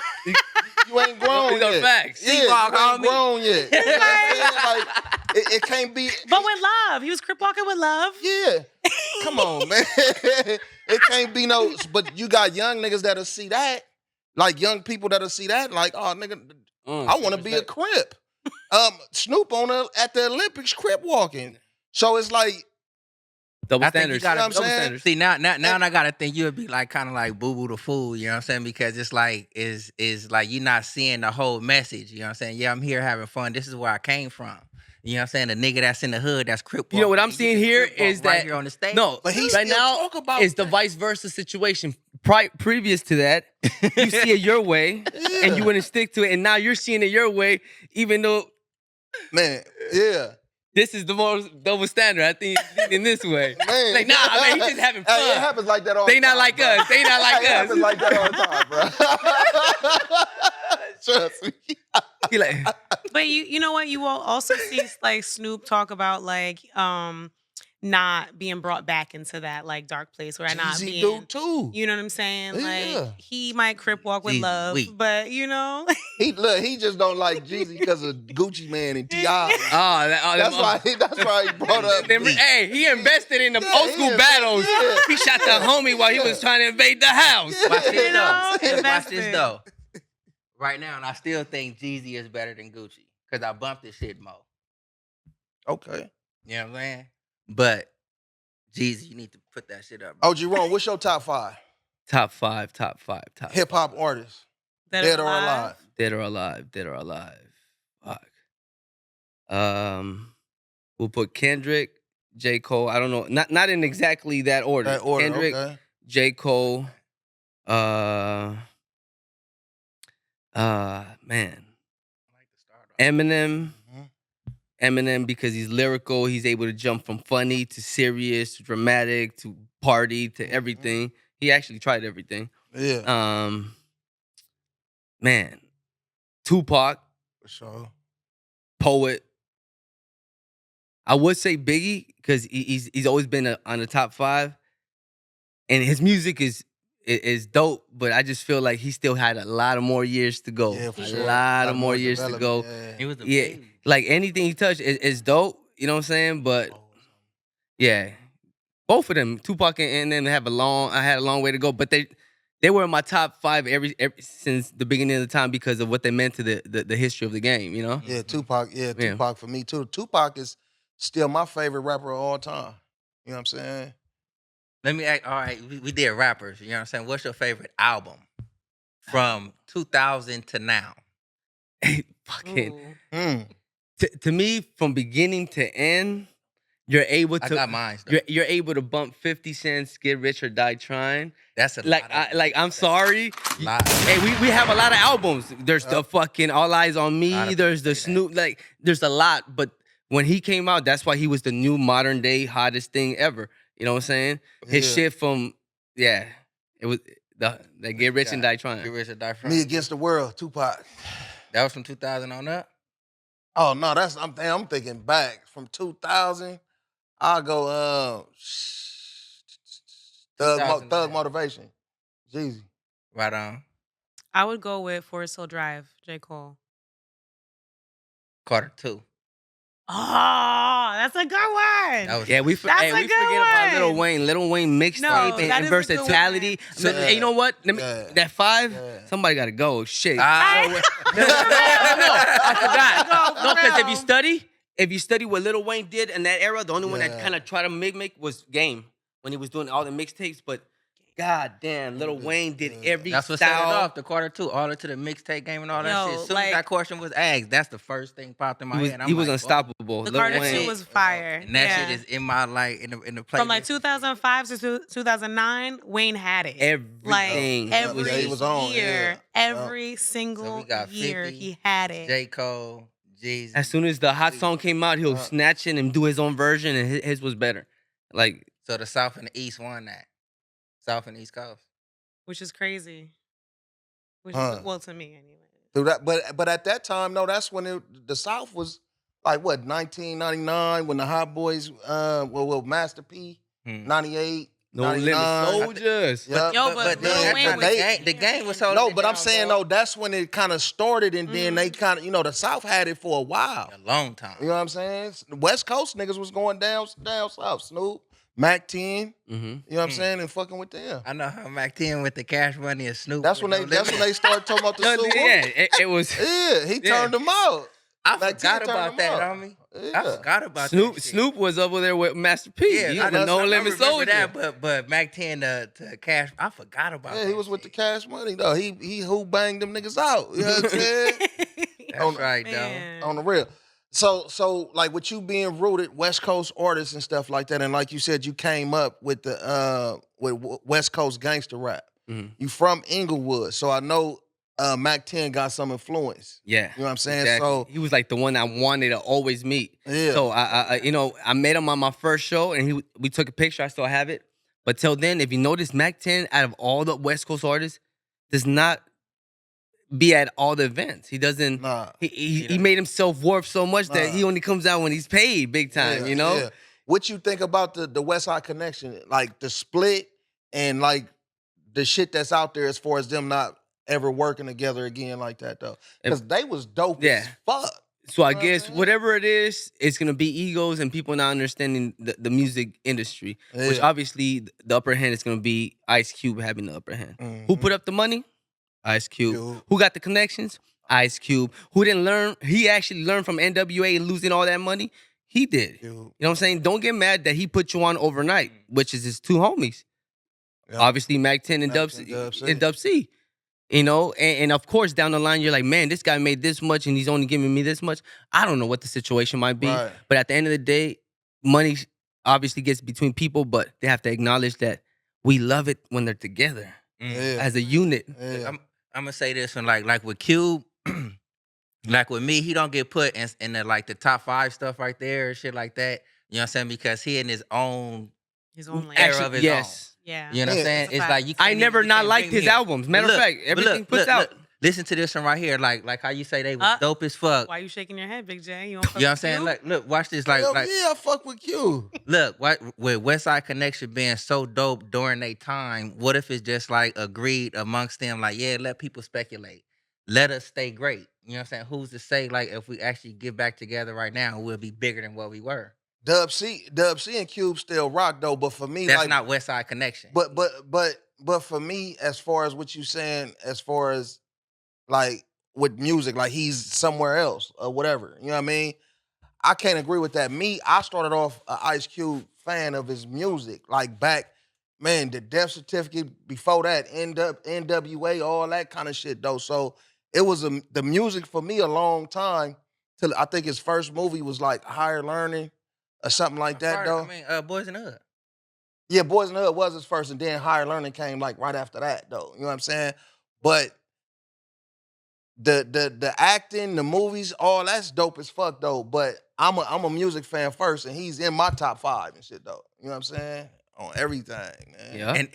You ain't grown These are yet. facts. Yeah, C-Walk, you ain't homie. grown yet. You know what I'm saying? Like, it can't be. But with love. He was crip walking with love. Yeah. Come on, man. It can't be no. But you got young niggas that'll see that. Like young people that'll see that. Like, oh, nigga, I want to be a crip. Snoop at the Olympics crip walking. So it's like, Double I think you standards. gotta, You know what I'm Double saying? standards. see now I gotta think you would be like kind of like boo boo the fool, you know what I'm saying? Because it's like is like you're not seeing the whole message, you know what I'm saying? Yeah, I'm here having fun. This is where I came from. You know what I'm saying? The nigga that's in the hood that's crip You know what walking, I'm you seeing can here crip walk is right that here on the stage. no, But he right still now talk about it's the that. vice versa situation. Previous to that, you see it your way and you wouldn't stick to it, and now you're seeing it your way, even though man, yeah. this is the most double standard. I think in this way. Man. Like, nah, man, he's just having Hey, it fun. happens like that all They the not time, like bro. us. They not like It happens us. like that all the time, bro. Trust me. He like, But you know what? You will also see like Snoop talk about like not being brought back into that like dark place where not Jeezy being. do too. You know what I'm saying? Yeah. Like he might crip walk with Jeezy love, weak. but you know, He just don't like Jeezy because of Gucci Man and T.I. that's That's why he brought up. Hey, he invested in the Yeah, old he school invested- battles. yeah. He shot the homie while he was trying to invade the house. Watch this You know, though. Watch invested. this though. Right now, and I still think Jeezy is better than Gucci because I bumped this shit more. Okay. You know what I'm saying? But Jeezy, you need to put that shit up. Bro. Oh, Jerome, what's your top 5 Top five. hip hop artists, dead or alive? Dead or alive. Fuck. We'll put Kendrick, J. Cole. I don't know. Not in exactly that order. That order, Kendrick, okay. J. Cole. Man. Eminem. Mhm. Eminem, because he's lyrical, he's able to jump from funny to serious to dramatic to party to everything. He actually tried everything. Yeah, Man, Tupac, for sure. poet. I would say Biggie because he's always been on the top 5, and his music is is dope, but I just feel like he still had a lot of more years to go. Yeah, for a sure. lot of more years to go. Yeah. He was a Yeah, baby. like anything he touched is dope. You know what I'm saying? But yeah, both of them, Tupac and them, I had a long way to go. But they were in my top 5 every since the beginning of the time because of what they meant to the history of the game. You know? Yeah, Tupac. Yeah, Tupac for me too. Tupac is still my favorite rapper of all time. You know what I'm saying? Let me ask, all right, we did rappers, you know what I'm saying? What's your favorite album from 2000 to now? Fucking Ooh. to me, from beginning to end, you're able to. I got mine. Though. You're able to bump 50 Cent's "Get Rich or Die Trying." That's a Like, lot. I'm sorry. Lot. Hey, we have a lot of albums. There's the fucking All Eyes on Me. There's the say that. Snoop. Like, there's a lot. But when he came out, that's why he was the new modern day hottest thing ever. You know what I'm saying? His shit from it was the Get Rich and Die Trying. Get Rich or Die Trying. Me Against the World, Tupac. That was from 2000 on up? Oh no, I'm thinking back from 2000. I'll go Thug Motivation. Jeezy. Right on. I would go with Forest Hill Drive, J. Cole. Carter 2. Oh, that's a good one. That was We That's a we good forget about one. Lil Wayne. Lil Wayne mixtape No, that and is a good versatility. one. So, Yeah. you know what? Yeah. That 5, Yeah. somebody got to go. Shit. Ah, No, I forgot. Go, No, because bro. if you study what Lil Wayne did in that era, the only one that Yeah. kind of tried to make was Game when he was doing all the mixtapes. But God damn, Lil Wayne did every that's what set it style. off, the Carter 2, all into the mixtape game and all that Yo, shit. As soon like- as that question was asked, that's the first thing popped in my head. He was like, unstoppable. The Lil Carter Wayne. 2 was fire. And that Yeah. shit is in my in the playlist. From like 2005 to 2009, Wayne had it. Everything. Like every he was on, year, yeah. every So single we got year 50, he had it. J. Cole, Jeezy. As soon as the hot song came out, he'll snatch it and do his own version, and his was better. Like, So the South and the East won that. South and East Coast. Which is crazy. Which Huh. is, well, to me anyway. Through that, but at that time, no, that's when the South was like what 1999 when the Hot Boys, Master P, 98, No 99. Limit Soldiers. Yep. Yo, but then Lil Wayne was the game was holding No, it but I'm down, saying bro. though, that's when it kind of started, and then they kind of, the South had it for a while. A long time. You know what I'm saying? The West Coast niggas was going down South. Snoop, Mac 10, Mm-hmm. you know what I'm saying, and fucking with them. I know how Mac 10 with the Cash Money and Snoop. That's when with they No Limit. started talking about the No, Snoop. yeah, it was Yeah, he Yeah. turned them out. I Mac 10 forgot turned about them that, out. homie. Yeah. I forgot about Snoop. that shit. Snoop was over there with Master P. Yeah, He I was a No Limit remember Soldier. that, but Mac 10 to Cash, I forgot about that. Yeah, he was with the shit. Cash Money though. He who banged them niggas out. You know what I'm saying? That's right, though. Man. On the real. So like with you being rooted West Coast artists and stuff like that, and like you said, you came up with the with West Coast gangster rap. Mhm. You from Inglewood, so I know Mac 10 got some influence. Yeah, You know what I'm saying? exactly. So he was like the one I wanted to always meet. yeah. So I met him on my first show, and we took a picture. I still have it. But till then, if you notice, Mac 10 out of all the West Coast artists does not be at all the events. He doesn't. Nah. He made himself worth so much that he only comes out when he's paid big time. Yeah, You know. yeah. What you think about the West Side Connection, like the split and like the shit that's out there as far as them not ever working together again like that though? Because they was dope as fuck. So I guess whatever it is, it's gonna be egos and people not understanding the music industry. Which Yeah. obviously the upper hand is gonna be Ice Cube having the upper hand. Who put up the money? Ice Cube. Cube. Who got the connections? Ice Cube. Who didn't learn? He actually learned from NWA and losing all that money. He did. You know what I'm saying? Don't get mad that he put you on overnight, which is his two homies. Yeah. Obviously, Mac 10 and Mac Dub 10, C. Dub C. And Dub C. You know, and of course, down the line, you're like, man, this guy made this much and he's only giving me this much. I don't know what the situation might be. Right. But at the end of the day, money obviously gets between people, but they have to acknowledge that we love it when they're together Yeah. as a unit. Yeah. I'm gonna say this one like with Cube, like with me, he don't get put in the like the top 5 stuff right there and shit like that. You know what I'm saying? Because he in his own His own lane. era of his yes. Yeah. own. You know what I'm Yeah. saying? That's a It's fact. like you. I can't never even- you not can't liked bring his me up. albums. Matter But of fact, everything look, puts out. listen to this one right here. Like how you say they was dope as fuck. Why you shaking your head, Big J? You know what I'm saying? Like, look, watch this. Like, yeah, I fuck with Q. Look, with Westside Connection being so dope during their time, what if it's just like agreed amongst them? Like, yeah, let people speculate. Let us stay great. You know what I'm saying? Who's to say, like, if we actually get back together right now, we'll be bigger than what we were? Dub C and Cube still rock though, but for me, that's like, not Westside Connection. But for me, as far as what you saying, as far as like with music, like he's somewhere else or whatever. You know what I mean? I can't agree with that. I started off an Ice Cube fan of his music, like back, man, the Death Certificate, before that, NWA, all that kind of shit though. So it was the music for me a long time till I think his first movie was like Higher Learning or something like that though. I mean, Boys in the Hood. Yeah, Boys in the Hood was his first, and then Higher Learning came like right after that though. You know what I'm saying? But the acting, the movies, all that's dope as fuck though. But I'm a music fan first, and he's in my top 5 and shit though. You know what I'm saying? On everything, man. Yeah. And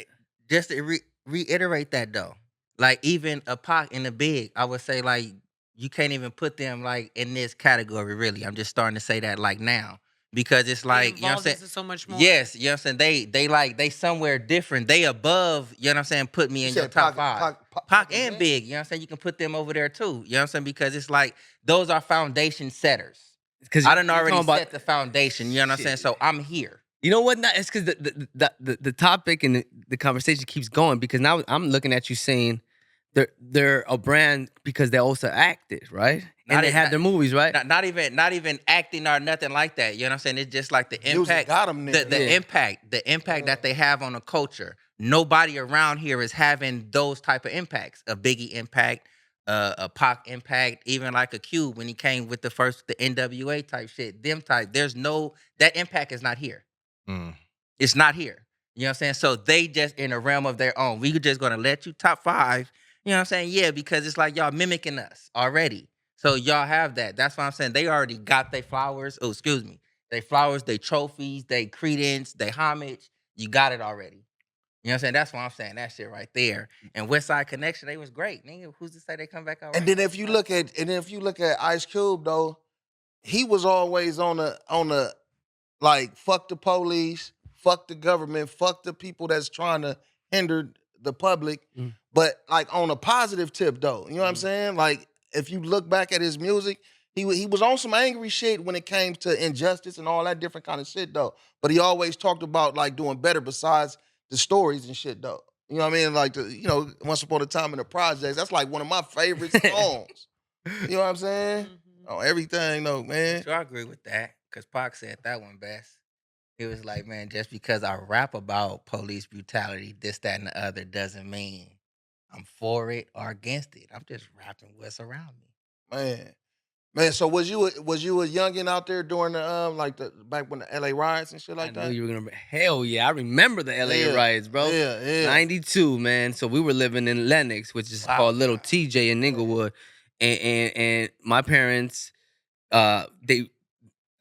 just to reiterate that though, like even a Pac and the Big, I would say like you can't even put them like in this category really. I'm just starting to say that like now. Because it's like, you know what I'm saying? So much more. Yes, you know what I'm saying? They somewhere different. They above, you know what I'm saying, put me in your top 5. Pac and Big, you know what I'm saying? You can put them over there too. You know what I'm saying? Because it's like those are foundation setters. Because I done already set the foundation, you know what I'm saying? So I'm here. You know what? It's because the topic and the conversation keeps going, because now I'm looking at you saying they're a brand because they also acted, right? And they had their movies, right? Not even acting or nothing like that. You know what I'm saying? It's just like the impact. Music got them there. The impact that they have on the culture. Nobody around here is having those type of impacts. A Biggie impact, a Pac impact, even like a Cube when he came with the NWA type shit. Them type. That impact is not here. It's not here. You know what I'm saying? So they just in a realm of their own. We just gonna let you top 5. You know what I'm saying? Yeah, because it's like y'all mimicking us already. So y'all have that. That's what I'm saying. They already got their flowers. Oh, excuse me. They flowers, they trophies, they credence, they homage. You got it already. You know what I'm saying? That's what I'm saying. That shit right there. And Westside Connection, they was great. Nigga, who's to say they come back out? And then if you look at Ice Cube though, he was always on the like fuck the police, fuck the government, fuck the people that's trying to hinder the public. But like on a positive tip though. You know what I'm saying? Like if you look back at his music, he was on some angry shit when it came to injustice and all that different kind of shit though. But he always talked about like doing better besides the stories and shit though. You know what I mean? Like Once Upon a Time in the Projects. That's like one of my favorite songs. You know what I'm saying? Oh, everything though, man. Sure, I agree with that. Cause Pac said that one best. He was like, man, just because I rap about police brutality, this, that, and the other doesn't mean I'm for it or against it. I'm just rapping what's around me. Man. So was you a youngin out there during the back when the LA riots and shit like that? I knew you were gonna. Hell yeah, I remember the LA riots, bro. Yeah. 92, man. So we were living in Lenox, which is called Little TJ in Inglewood, and my parents,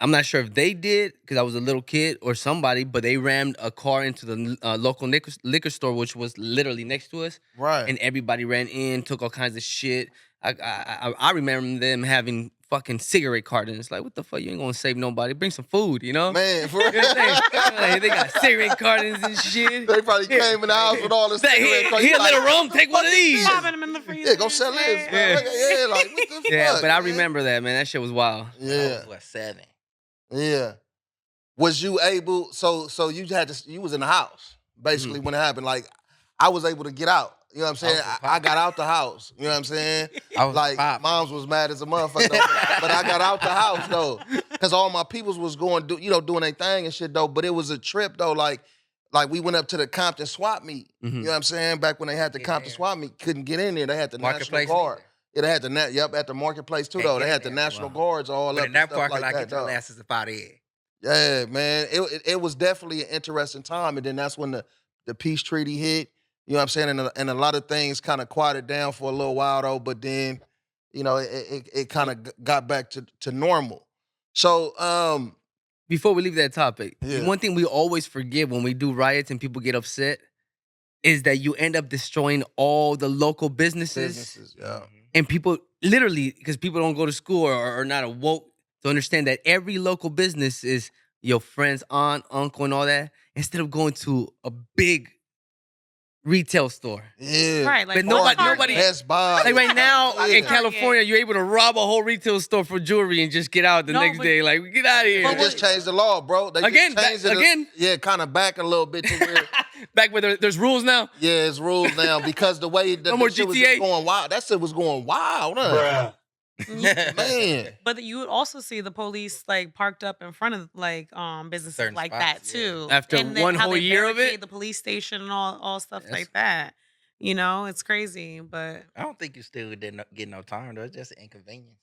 I'm not sure if they did because I was a little kid or somebody, but they rammed a car into the local liquor store, which was literally next to us. Right. And everybody ran in, took all kinds of shit. I remember them having fucking cigarette cartons. Like, what the fuck? You ain't gonna save nobody. Bring some food, you know? Man, you know what I'm saying? Like, they got cigarette cartons and shit. They probably came in the house with all the cigarette cartons. Here, little room, take one of these. Having them in the freezer. Yeah, go sell this. Yeah, like, what the fuck? Yeah, but I remember that, man. That shit was wild. Yeah. I was 7. Yeah. Was you able, so you was in the house, basically, when it happened. Like, I was able to get out. You know what I'm saying? I got out the house. You know what I'm saying? I was like, moms was mad as a motherfucker, though, but I got out the house, though. Because all my peoples was doing their thing and shit, though. But it was a trip, though. Like we went up to the Compton swap meet. You know what I'm saying? Back when they had the Compton swap meet, couldn't get in there. They had the National Guard. Yeah, they had at the marketplace, too, though. They had the National Guards all up in that and stuff parking like lot, that, get your though. asses up out of here. Yeah, man. It was definitely an interesting time. And then that's when the peace treaty hit. You know what I'm saying? And a lot of things kind of quieted down for a little while, though. But then, it kind of got back to normal. So, before we leave that topic, Yeah. one thing we always forget when we do riots and people get upset is that you end up destroying all the local businesses. Yeah. And people literally, because people don't go to school or are not awoke to understand that every local business is your friend's aunt, uncle, and all that, instead of going to a big retail store. Yeah. Right, like But nobody Best Buy. like right now Yeah. in California, you're able to rob a whole retail store for jewelry and just get out the No, next but- day. Like, get out of here. They just changed the law, bro. They Again, just changed back- it. again? Yeah, kind of back a little bit to where. Back where there's rules now. Yeah, it's rules now because the way that No more shit was GTA? just going wild. That shit was going wild, huh? Man. But you would also see the police like parked up in front of like businesses Certain like spots, that yeah. too. After And then one how whole they year of it? barricade the police station and all stuff Yes. like that. You know, it's crazy, but I don't think you still didn't get no time though. It's just an inconvenience.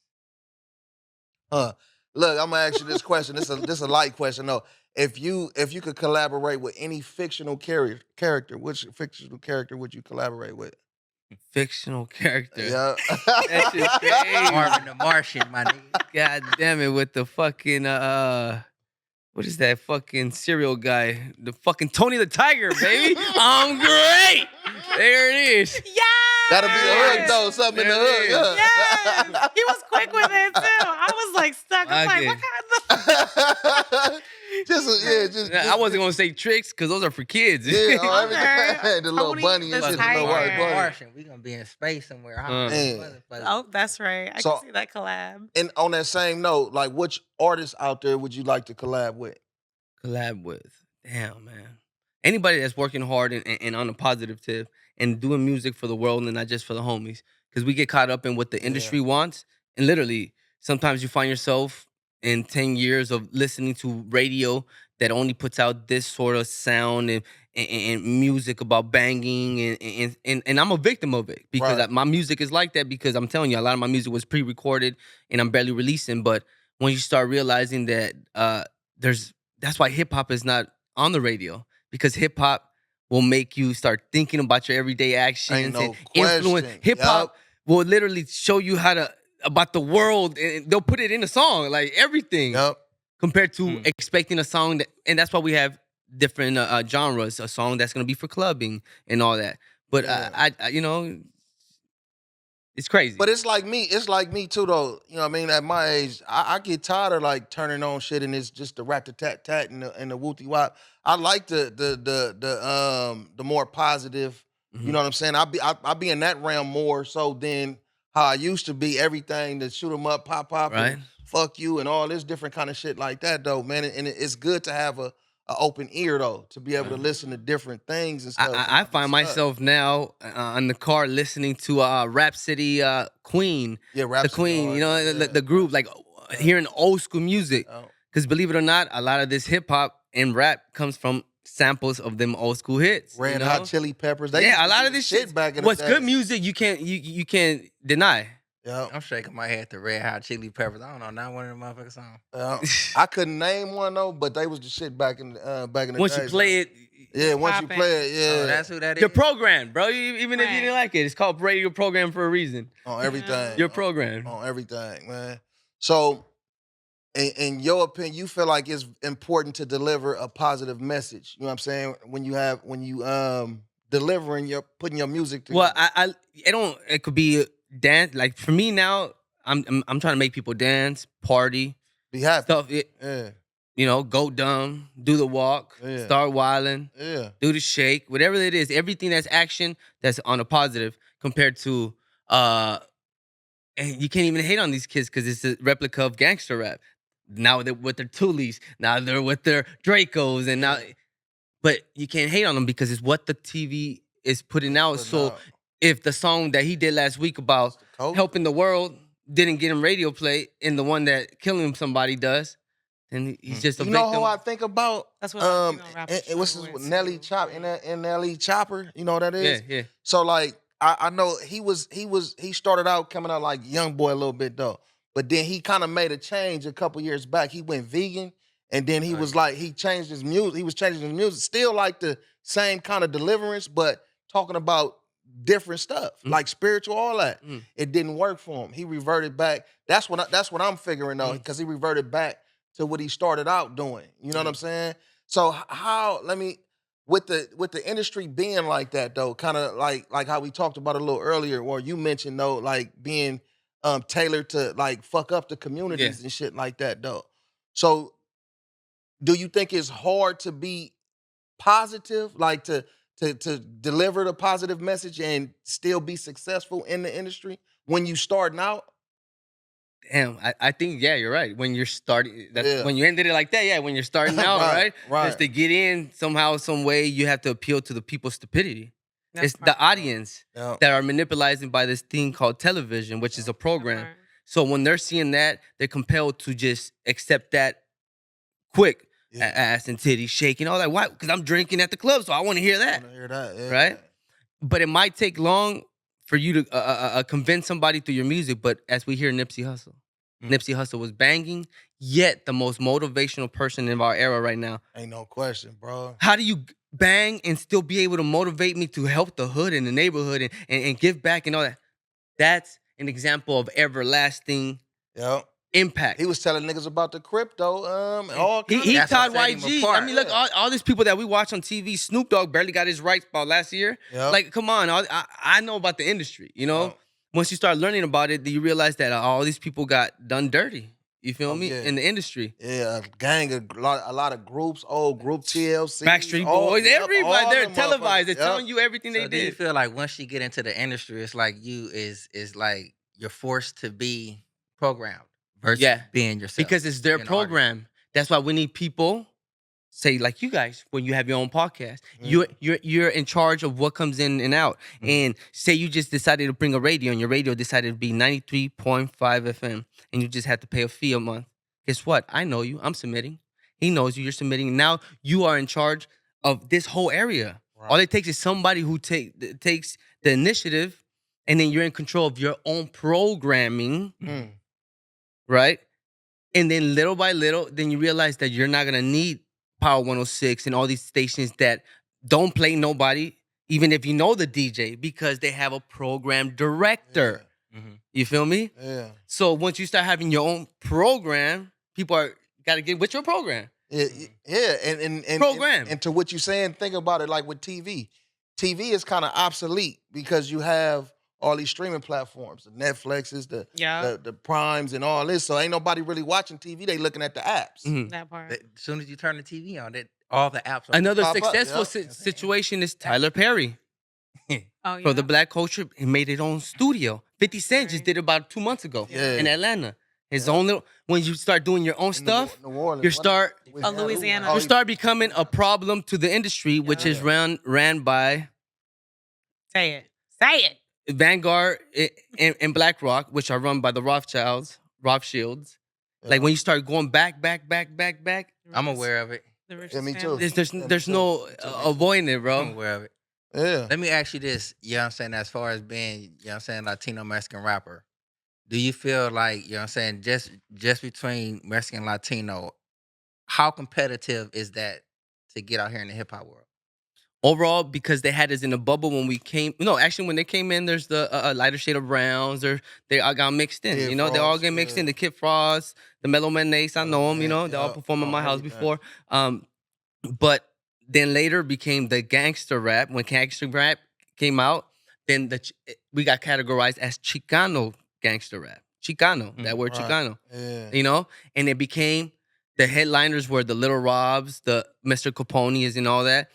Look, I'm gonna ask you this question. This is a light question though. If you could collaborate with any fictional character, which fictional character would you collaborate with? Fictional character. Yeah. That shit's crazy. Marvin the Martian, my nigga. God damn it, with the fucking what is that fucking cereal guy? The fucking Tony the Tiger, baby. I'm great. There it is. yeah, Gotta be the hood though. Something in the There hood. it Yeah. yes, he was quick with it too. I was like stuck. I'm like, what kind of? just I wasn't gonna say tricks because those are for kids. yeah, oh, Okay. everything. The little Tony bunny and the shit, the Tiger. little white bunny. Martian. We gonna be in space somewhere. Huh? Man. Oh, that's right. I So- can see that collab. And on that same note, like, which artists out there would you like to collab with? Collab with. Damn, man. Anybody that's working hard and on a positive tip and doing music for the world and not just for the homies. Because we get caught up in what the industry wants. And literally, sometimes you find yourself in 10 years of listening to radio that only puts out this sort of sound and music about banging. And I'm a victim of it because Right. my music is like that because I'm telling you, a lot of my music was pre-recorded and I'm barely releasing. But when you start realizing that that's why hip-hop is not on the radio, because hip-hop will make you start thinking about your everyday actions Ain't no and influence. question. Hip-hop Yup. will literally show you about the world, and they'll put it in a song, like everything, Yep. compared to expecting a song and that's why we have different genres. A song that's gonna be for clubbing and all that. But Yeah. I you know, it's crazy. But it's like me. It's like me too, though. You know what I mean? At my age, I get tired of like turning on shit and it's just the rat-a-tat-tat and the wooty wop. I like the more positive. You know what I'm saying? I be in that realm more so than how I used to be. Everything to shoot 'em up, pop, Right. and fuck you, and all this different kind of shit like that, though, man. And it's good to have a open ear, though, to be able to listen to different things and stuff. I find myself now in the car listening to Rhapsody Queen. Yeah, The Rhapsody, Queen, you know, yeah. the group, like hearing old school music. Oh. Because believe it or not, a lot of this hip hop and rap comes from samples of them old school hits. Red you know? Hot Chili Peppers. They used Yeah, a to lot do of this shit shit back in what's the day. good music you can't deny. Yeah. I'm shaking my head to Red Hot Chili Peppers. I don't know, not one of them motherfucking songs. I couldn't name one though, but they was the shit back in the Once day. you play it, yeah, once you Poppin'. play it, yeah, Oh, that's who that is. you're programmed, bro. Even if you Right. didn't like it, it's called radio program for a reason. on everything. You're programmed. on everything, man. So, in your opinion, you feel like it's important to deliver a positive message. You know what I'm saying? When you putting your music together. Well, I don't. It could be dance. Like for me now, I'm trying to make people dance, party, be happy. stuff. Yeah, You know, go dumb, do the walk, Yeah. start wilding, yeah. do the shake, whatever it is. Everything that's action that's on a positive compared to and you can't even hate on these kids because it's a replica of gangster rap. Now they're with their Tulis, now they're with their Dracos, and now, but you can't hate on them because it's what the TV is putting out. So if the song that he did last week about helping the world didn't get him radio play, and the one that killing somebody does, then he's just a you victim. know who I think about? That's what Latino rappers what's struggle his with, Nelly too. Chop NLE Chopper? You know what that is? Yeah. So like I know he started out coming out like young boy a little bit though, but then he kind of made a change a couple years back. He went vegan, and then he was like he changed his music. He was changing his music, still like the same kind of deliverance, but talking about different stuff like spiritual, all that. It didn't work for him. He reverted back. That's what I'm figuring out because he reverted back to what he started out doing. You know what I'm saying? So with the industry being like that though, kind of like how we talked about a little earlier, or you mentioned though, like being tailored to like fuck up the communities and shit like that though. So, do you think it's hard to be positive, like to deliver the positive message and still be successful in the industry when you starting out? Damn, I think, you're right. When you're starting, when you ended it like that, when you're starting out, right? Just to get in somehow, some way, you have to appeal to the people's stupidity. It's the audience that are manipulated by this thing called television, which is a program. So when they're seeing that, they're compelled to just accept that quick. Ass and titties shaking, all that. Why? Because I'm drinking at the club, so I want to hear that. Right? But it might take long for you to convince somebody through your music. But as we hear Nipsey Hussle, Nipsey Hussle was banging, yet the most motivational person in our era right now. Ain't no question, bro. How do you bang and still be able to motivate me to help the hood and the neighborhood and give back and all that? That's an example of everlasting impact. He was telling niggas about the crypto. He taught YG. I mean, look, all these people that we watch on TV. Snoop Dogg barely got his rights about last year. Like, come on, I know about the industry. You know, once you start learning about it, you realize that all these people got done dirty. You feel me? In the industry. Yeah, a gang, a lot of groups, old group TLC. Backstreet Boys, everybody, they're televised. They're telling you everything they did. Do you feel like once you get into the industry, it's like is like you're forced to be programmed? Versus being yourself. Because it's their program. That's why we need people, say like you guys, when you have your own podcast, you're in charge of what comes in and out. And say you just decided to bring a radio, and your radio decided to be 93.5 FM, and you just had to pay a fee a month. Guess what? I know you. I'm submitting. He knows you. You're submitting. Now you are in charge of this whole area. Right. All it takes is somebody who takes the initiative, and then you're in control of your own programming. Right? And then little by little, then you realize that you're not going to need Power 106 and all these stations that don't play nobody, even if you know the DJ, because they have a program director. You feel me? Yeah. So once you start having your own program, people got to get with your program. And program. And to what you're saying, think about it like with TV. TV is kind of obsolete because you have all these streaming platforms, the Netflixes, the Primes, and all this. So ain't nobody really watching TV. They looking at the apps. That part. As soon as you turn the TV on, all the apps. Another successful situation is Tyler Perry. For the black culture, he made his own studio. 50 Cent just did it about 2 months ago in Atlanta. His own little. When you start doing your own stuff, New Orleans, you start Louisiana. You start becoming a problem to the industry, which is ran by. Say it. Vanguard and BlackRock, which are run by the Rothschilds. Like when you start going back. I'm aware of it. Me too. There's no avoiding it, bro. I'm aware of it. Yeah. Let me ask you this, you know what I'm saying, as far as being, you know what I'm saying, Latino Mexican rapper, do you feel like, you know what I'm saying, just between Mexican and Latino, how competitive is that to get out here in the hip hop world? Overall, because they had us in a bubble when we came. No, actually, when they came in, there's the lighter shade of browns. They all got mixed in. Kid you know, Frost, they all get mixed in. The Kid Frost, the Mellow Man Ace, I know them. You know, they all performed in my house before. But then later became the gangster rap. When gangster rap came out, then we got categorized as Chicano gangster rap. Chicano, that word Chicano. Yeah. You know, and it became the headliners were the Little Robs, the Mr. Capone's, and all that.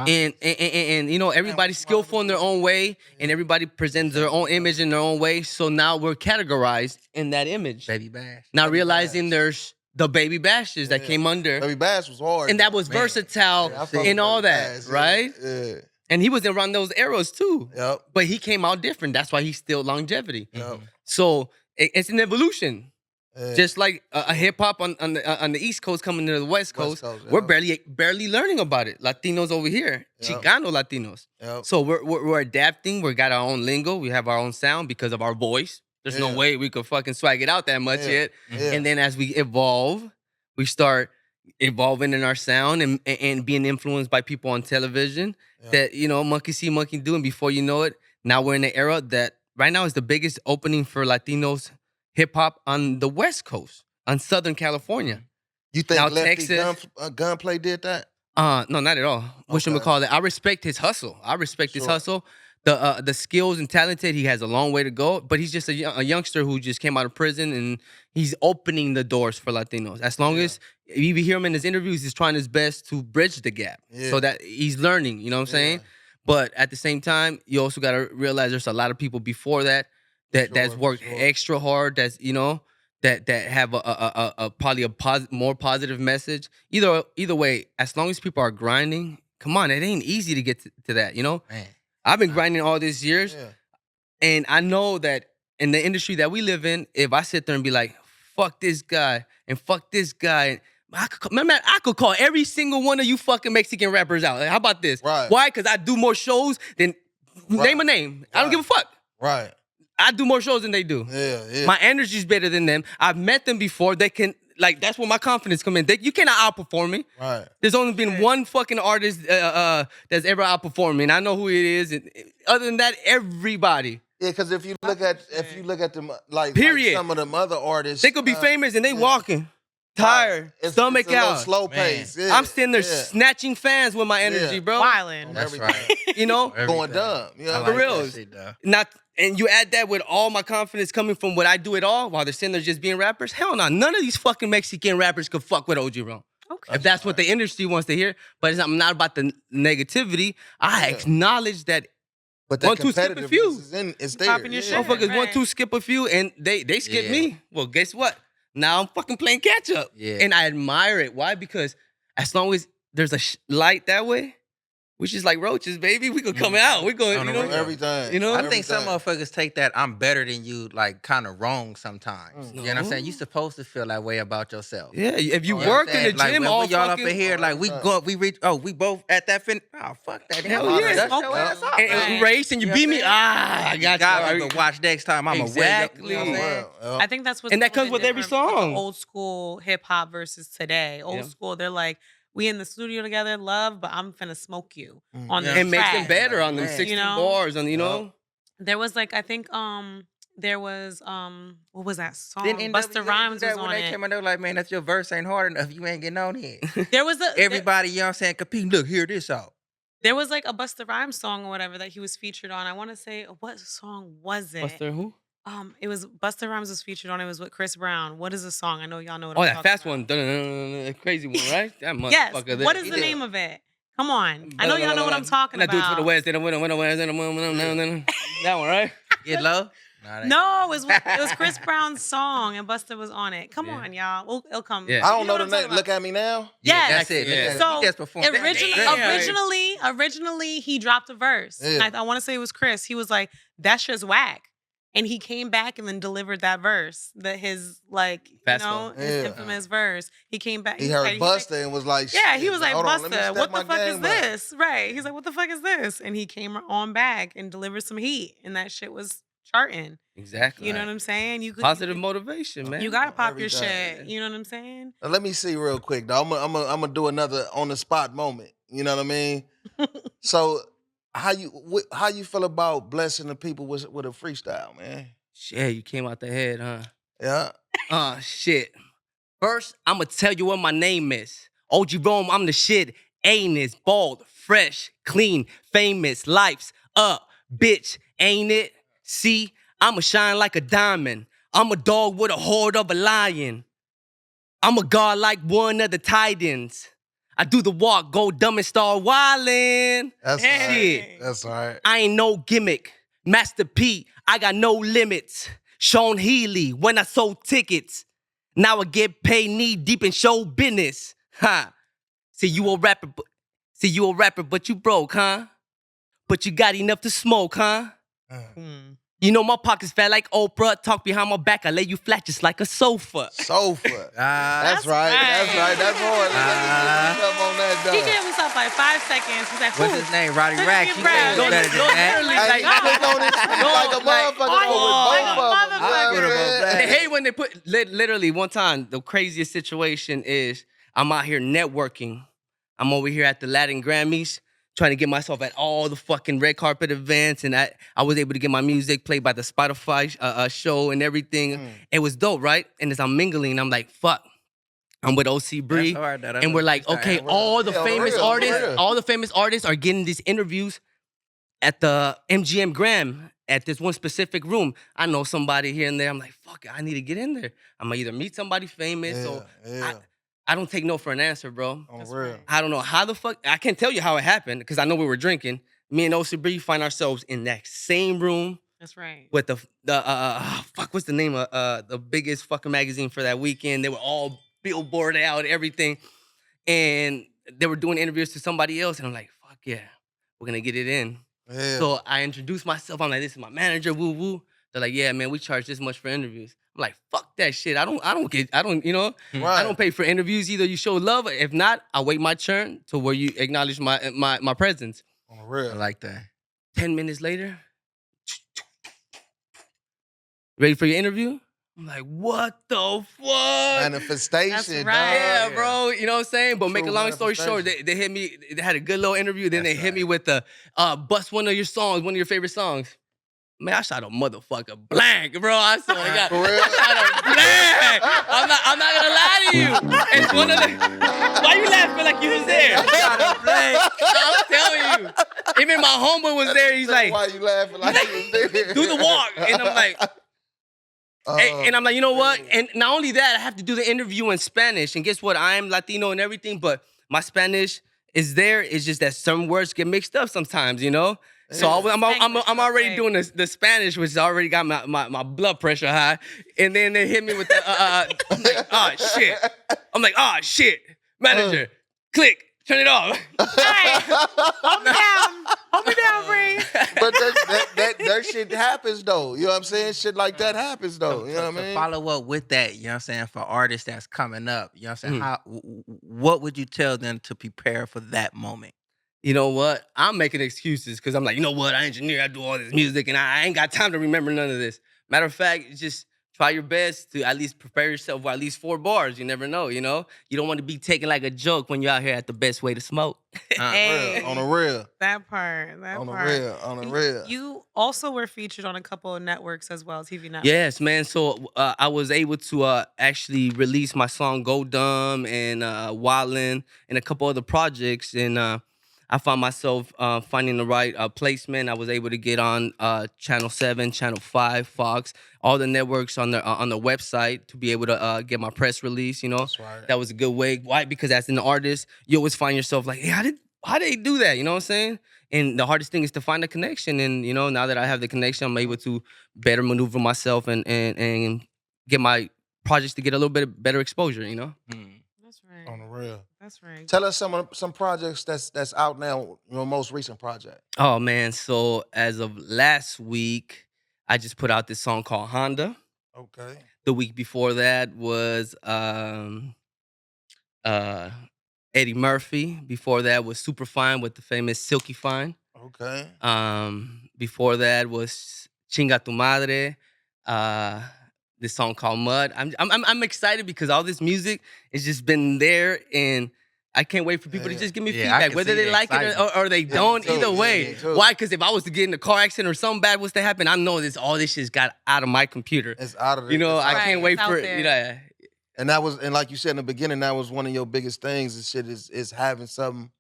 And you know, everybody's skillful in their own way, and everybody presents their own image in their own way. So now we're categorized in that image. Baby Bash. Now realizing there's the Baby Bashes that came under. Baby Bash was hard. And that was versatile and all that, right? Yeah. And he was around those eras too. Yep. But he came out different. That's why he's still longevity. So it's an evolution. Just like a hip hop on the East Coast coming to the West Coast, we're barely learning about it. Latinos over here, Chicano Latinos. So we're adapting. We got our own lingo. We have our own sound because of our voice. There's no way we could fucking swag it out that much yet. And then as we evolve, we start evolving in our sound and being influenced by people on television that, you know, monkey see, monkey do. And before you know it, now we're in an era that right now is the biggest opening for Latinos hip hop on the West Coast, on Southern California. You think now Lefty Texas, Gunplay did that? No, not at all. Whatchamacallit, I respect his hustle. I respect his hustle. The skills and talented, he has a long way to go, but he's just a youngster who just came out of prison and he's opening the doors for Latinos. As long as you hear him in his interviews, he's trying his best to bridge the gap so that he's learning, you know what I'm saying? But at the same time, you also got to realize there's a lot of people before that's worked extra hard, that's, you know, that have a probably more positive message. Either way, as long as people are grinding, come on, it ain't easy to get to that, you know? Man. I've been grinding all these years, and I know that in the industry that we live in, if I sit there and be like, fuck this guy and fuck this guy, I could call every single one of you fucking Mexican rappers out. Like, how about this? Right. Why? Because I do more shows than, name a name. I don't give a fuck. Right. I do more shows than they do. Yeah. My energy's better than them. I've met them before. They can, like, that's where my confidence come in. You cannot outperform me. Right. There's only been one fucking artist that's ever outperformed me, and I know who it is. And other than that, everybody. Yeah, because if you look at them like Period. some of them other artists, They could be famous and they walking, tired, stomach it's a little out. slow pace. Yeah. I'm sitting there snatching fans with my energy, bro. Wildin'. That's Everything. right. You know, Going dumb. You know? I For like real. that shit, though. and you add that with all my confidence coming from what I do it all, while they're sitting there just being rappers. Hell no, none of these fucking Mexican rappers could fuck with OG Ron. Okay. If that's what the industry wants to hear, but I'm not about the negativity. I acknowledge that. But that One, two, skip a few. is there. Popping your shit. Motherfuckers Right. 1, 2, skip a few, and they skip Yeah. me. Well, guess what? Now I'm fucking playing catch up. Yeah. And I admire it. Why? Because as long as there's a light that way, we just like roaches, baby. We could come out. We going, you know, everything. You know? I think some motherfuckers take that I'm better than you like kind of wrong sometimes. You know what I'm saying? You supposed to feel that way about yourself. Yeah, if you You know what work I'm in saying? the Like, gym, when all we y'all fucking, up in here, like we both at that fin. Oh, fuck that. Hell yeah. Dust your ass off, and man. race, and you know beat what me. I'm saying? I got Got you. to watch next time. I'm Exactly. a wake up. You know what I'm saying? I think that's what's And that a little comes with bit every different with the song. Old school hip hop versus today. Old school, they're like, we in the studio together, love, but I'm finna smoke you on this And make track. them better on them Man. 60 You know? bars, and you know. There was like, I think there was what was that song? Then Busta Rhymes was when on they it. came out, they were like, man, that's your verse ain't hard enough. You ain't getting on here. There was a Everybody, you know what I'm saying, competing. Look, hear this out. there was like a Busta Rhymes song or whatever that he was featured on. I want to say, what song was it? Buster who? It was Busta Rhymes was featured on. It was with Chris Brown. What is the song? I know y'all know what Oh, I'm that talking fast about. one. The crazy one, right? That motherfucker Yes. there. What is the name of it? Come on. I know y'all know what I'm talking And I do it for the about. West. That one, right? Get low. Nah, that- No, it was Chris Brown's song and Busta was on it. Come on, y'all. It'll come. Yeah. I don't You know what the I'm talking name. about. Look at me now. Yes. That's it. Yeah. So He just performed that. originally he dropped a verse. Yeah. And I want to say it was Chris. He was like, "That's just whack," and he came back and then delivered that verse. His Fast one. his Yeah. infamous verse. He came back. He was heard like- Busta and was like, Yeah, shit, he was like, hold on, let me Busta, step what my the fuck is game up." this? Right. He's like, what the fuck is this? And he came on back and delivered some heat, and that shit was charting. Exactly. You know what I'm saying? You could Positive motivation, man. You gotta pop your Everything. shit. You know what I'm saying? Now, let me see real quick, though. I'm gonna do another on the spot moment. You know what I mean? So, how you feel about blessing the people with a freestyle, man? Shit, you came out the head, huh? Yeah. Shit. First, I'ma tell you what my name is. OG Rome, I'm the shit. Anus, bald, fresh, clean, famous, life's up, bitch, ain't it? See, I'ma shine like a diamond. I'm a dog with a horde of a lion. I'm a god like one of the Titans. I do the walk, go dumb and start wildin'. That's Hey. all right. Shit. That's all right. I ain't no gimmick. Master P, I got no limits. Sean Healy, when I sold tickets. Now I get paid knee deep in show business. Ha. See you a rapper, but you broke, huh? But you got enough to smoke, huh? You know my pockets fat like Oprah. Talk behind my back, I lay you flat just like a sofa. Sofa. Ah, That's right. That's right. That's hard. Let me get some on that He though. gave himself like 5 seconds. He's like, what's "Whew." his name? Roddy Look at Rack. me, You Brad. can't do Look, better than look, that. literally, Hey, like, you clicked on this shit like a motherfucker oh, with like a both of them. motherfucker. I hate when they put, literally one time, the craziest situation is I'm out here networking. I'm over here at the Latin Grammys trying to get myself at all the fucking red carpet events, and I was able to get my music played by the Spotify show and everything. It was dope, right? And as I'm mingling, I'm like, fuck. I'm with OC Bree, and we're like, okay, all the famous artists are getting these interviews at the MGM Grand at this one specific room. I know somebody here and there. I'm like, fuck, I need to get in there. I'm gonna either meet somebody famous or I don't take no for an answer, bro. I don't know how the fuck. I can't tell you how it happened because I know we were drinking. Me and OC Bree find ourselves in that same room. That's right. With the what's the name of the biggest fucking magazine for that weekend? They were all billboarded out, everything, and they were doing interviews to somebody else, and I'm like, fuck yeah, we're gonna get it in. Yeah. So I introduced myself. I'm like, this is my manager. Woo woo. They're like, yeah, man, we charge this much for interviews. I'm like, fuck that shit. I don't, you know, I don't pay for interviews. Either you show love, or if not, I wait my turn to where you acknowledge my presence. On real. I like that. 10 minutes later, ready for your interview? I'm like, what the fuck? Manifestation. That's right. Yeah, bro. You know what I'm saying? But make a long story short, they hit me. They had a good little interview. Then they hit me with the bust one of your songs, one of your favorite songs. Man, I shot a motherfucker blank, bro. I swear to God. For real? I shot a blank. I'm not gonna lie to you. It's one of the. Why you laughing like you was there? I shot a blank. I'm telling you. Even my homeboy was there. He's like, why you laughing like you was there? Do the walk. And I'm like, and I'm like, you know what? And not only that, I have to do the interview in Spanish. And guess what? I'm Latino and everything, but my Spanish is there. It's just that some words get mixed up sometimes, you know? So I'm already doing the Spanish, which already got my blood pressure high. And then they hit me with the, I'm like, oh, shit. I'm like, oh, shit. Manager, click. Turn it off. Hey, hold me down, Bree. But that shit happens though. You know what I'm saying? Shit like that happens though. You know what I mean? Follow up with that, you know what I'm saying, for artists that's coming up. You know what I'm saying? What would you tell them to prepare for that moment? You know what? I'm making excuses because I'm like, you know what? I engineer, I do all this music, and I ain't got time to remember none of this. Matter of fact, just try your best to at least prepare yourself for at least 4 bars. You never know, you know? You don't want to be taken like a joke when you're out here at the best way to smoke. Hey, on the real. That part. On the real. You also were featured on a couple of networks as well, TV networks. Yes, man. So I was able to actually release my song Go Dumb and Wildin' and a couple other projects. And I found myself finding the right placement. I was able to get on Channel 7, Channel 5, Fox, all the networks on the website to be able to get my press release, you know? That's right. That was a good way. Why? Because as an artist, you always find yourself like, hey, how did they do that? You know what I'm saying? And the hardest thing is to find a connection. And, you know, now that I have the connection, I'm able to better maneuver myself and get my projects to get a little bit better exposure, you know? That's right. On the real. That's right. Tell us some projects that's out now, your most recent project. Oh, man. So as of last week, I just put out this song called Honda. Okay. The week before that was Eddie Murphy. Before that was Super Fine with the famous Silky Fine. Okay. Before that was Chinga Tu Madre. This song called Mud. I'm excited because all this music has just been there, and I can't wait for people to just give me feedback, whether they like it or they don't. Either way, why? Because if I was to get in a car accident or something bad was to happen, I know all this shit's got out of my computer. It's out of it. You know, I can't wait for there. it. You know. And like you said in the beginning, that was one of your biggest things. This shit is having something,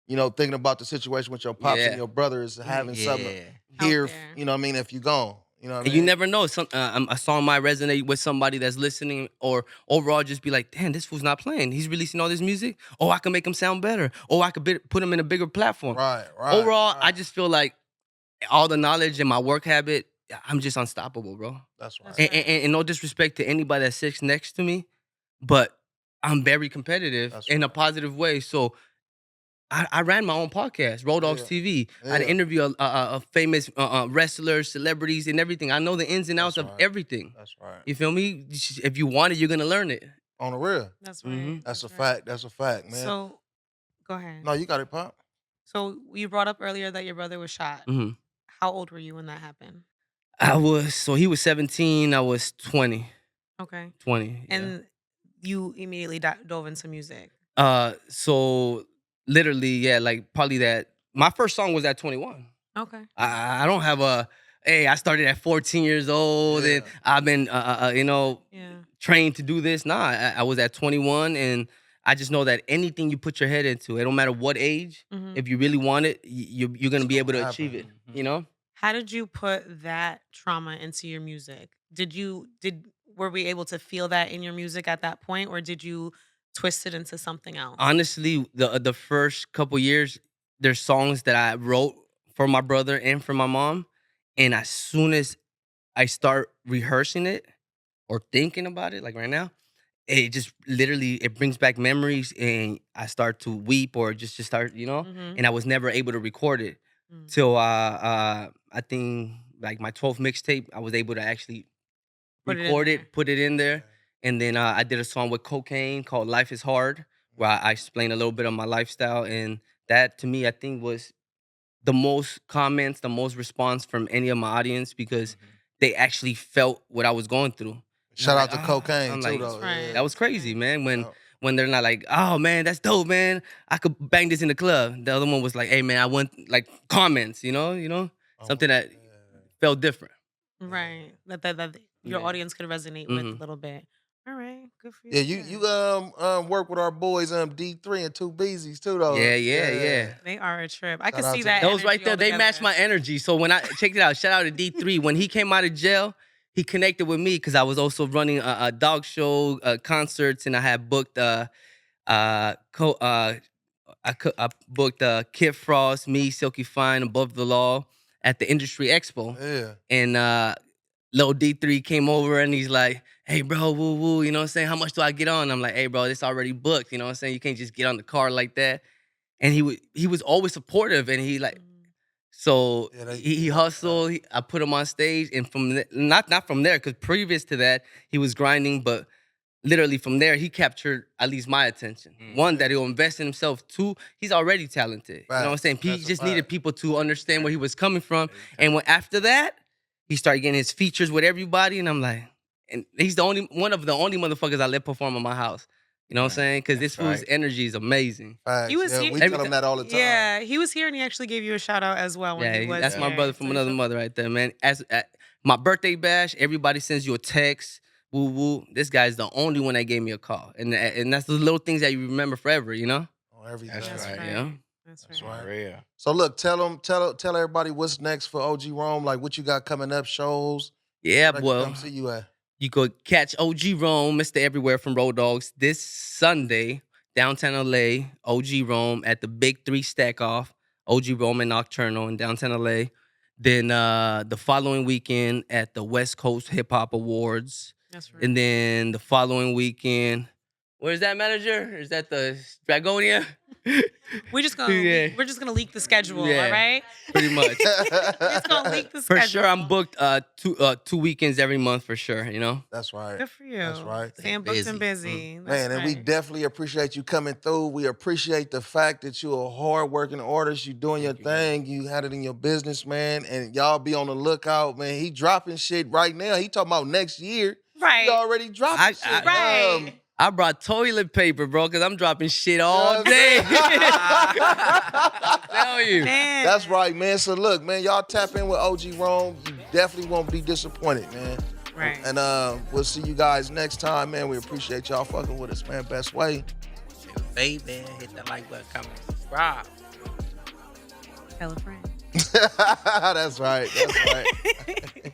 you know, thinking about the situation with your pops and your brother is having something here. You know what I mean? If you gone. You know what I mean? You never know. A song might resonate with somebody that's listening, or overall just be like, damn, this fool's not playing. He's releasing all this music. Oh, I can make him sound better. Oh, I could put him in a bigger platform. Right. Overall, I just feel like all the knowledge and my work habit, I'm just unstoppable, bro. That's right. And no disrespect to anybody that sits next to me, but I'm very competitive in a positive way. So I ran my own podcast, Road Dogs TV. I interview a famous wrestlers, celebrities, and everything. I know the ins and outs of everything. That's right. You feel me? If you want it, you're gonna learn it. On the real. That's right. That's a fact. That's a fact, man. So, go ahead. No, you got it, Pop. So you brought up earlier that your brother was shot. Mm-hmm. How old were you when that happened? He was 17. I was 20. Okay. 20. And you immediately dove into music. So literally, like probably that. My first song was at 21. Okay. I don't have I started at 14 years old and I've been, trained to do this. Nah, I was at 21, and I just know that anything you put your head into, it don't matter what age, if you really want it, you're gonna be able to achieve it. You know? How did you put that trauma into your music? Were we able to feel that in your music at that point, or did you twist it into something else? Honestly, the first couple years, there's songs that I wrote for my brother and for my mom, and as soon as I start rehearsing it or thinking about it, like right now, it just literally it brings back memories, and I start to weep or just start, and I was never able to record it till I think like my 12th mixtape, I was able to actually record it, put it in there, and then I did a song with Cocaine called "Life Is Hard," where I explained a little bit of my lifestyle, and that to me I think was the most comments, the most response from any of my audience because they actually felt what I was going through. Shout out to Cocaine I'm too, like, though. Right. that was crazy, man. When they're not like, oh man, that's dope, man. I could bang this in the club. The other one was like, hey man, I want like comments, something that felt different. Right. That your audience could resonate with a little bit. All right. Good for you. Yeah, you work with our boys D3 and 2 Beezies too, though. Yeah. They are a trip. I Shout can out see to that. Those right energy there, they altogether. match my energy. So when I check it out, shout out to D3. When he came out of jail, he connected with me because I was also running a dog show, concerts, and I had booked I booked Kid Frost, me, Silky Fine, Above the Law at the Industry Expo. Yeah. And Lil D3 came over and he's like, hey, bro, woo, woo, you know what I'm saying? How much do I get on? I'm like, hey, bro, it's already booked. You know what I'm saying? You can't just get on the car like that. And he was always supportive, and he like, so he hustled. I put him on stage, and from not from there, because previous to that, he was grinding, but literally from there, he captured at least my attention. One, that he'll invest in himself. Two, he's already talented. You know what I'm saying? He just needed people to understand where he was coming from. And after that, he started getting his features with everybody, and I'm like, and he's one of the only motherfuckers I let perform in my house. You know what I'm saying? Because this fool's energy is amazing. Facts. He was here. We tell him that all the time. Yeah, he was here and he actually gave you a shout out as well when he was that's my here. brother from another mother right there, man. As my birthday bash, everybody sends you a text, woo woo. This guy's the only one that gave me a call, and that's the little things that you remember forever, you know. Oh, everything. That's right. Yeah. That's right. Real. So look, tell everybody what's next for OG Rome. Like what you got coming up, shows. Yeah, Where well. come see you at? You could catch OG Rome, Mr. Everywhere from Road Dogs, this Sunday, downtown LA, OG Rome at the Big 3 Stack Off, OG Rome and Nocturnal in downtown LA. Then the following weekend at the West Coast Hip Hop Awards. That's right. And then the following weekend, where's that manager? Is that the Dragonia? We're just gonna leak the schedule, all right? Pretty much. We're just gonna leak the schedule. For sure, I'm booked two weekends every month for sure, you know? That's right. Good for you. That's right. Staying booked and busy. That's Man, and we definitely appreciate you coming through. We appreciate the fact that you're a hard-working artist. You doing your thing. You had it in your business, man. And y'all be on the lookout, man. He dropping shit right now. He talking about next year. Right. He already dropping shit. Right. I brought toilet paper, bro, because I'm dropping shit all day. Tell you. Man. That's right, man. So look, man, y'all tap in with OG Rome. You definitely won't be disappointed, man. Right. And we'll see you guys next time, man. We appreciate y'all fucking with us, man. Best way. Baby, hit the like button, comment, subscribe. Tell a friend. That's right. That's right.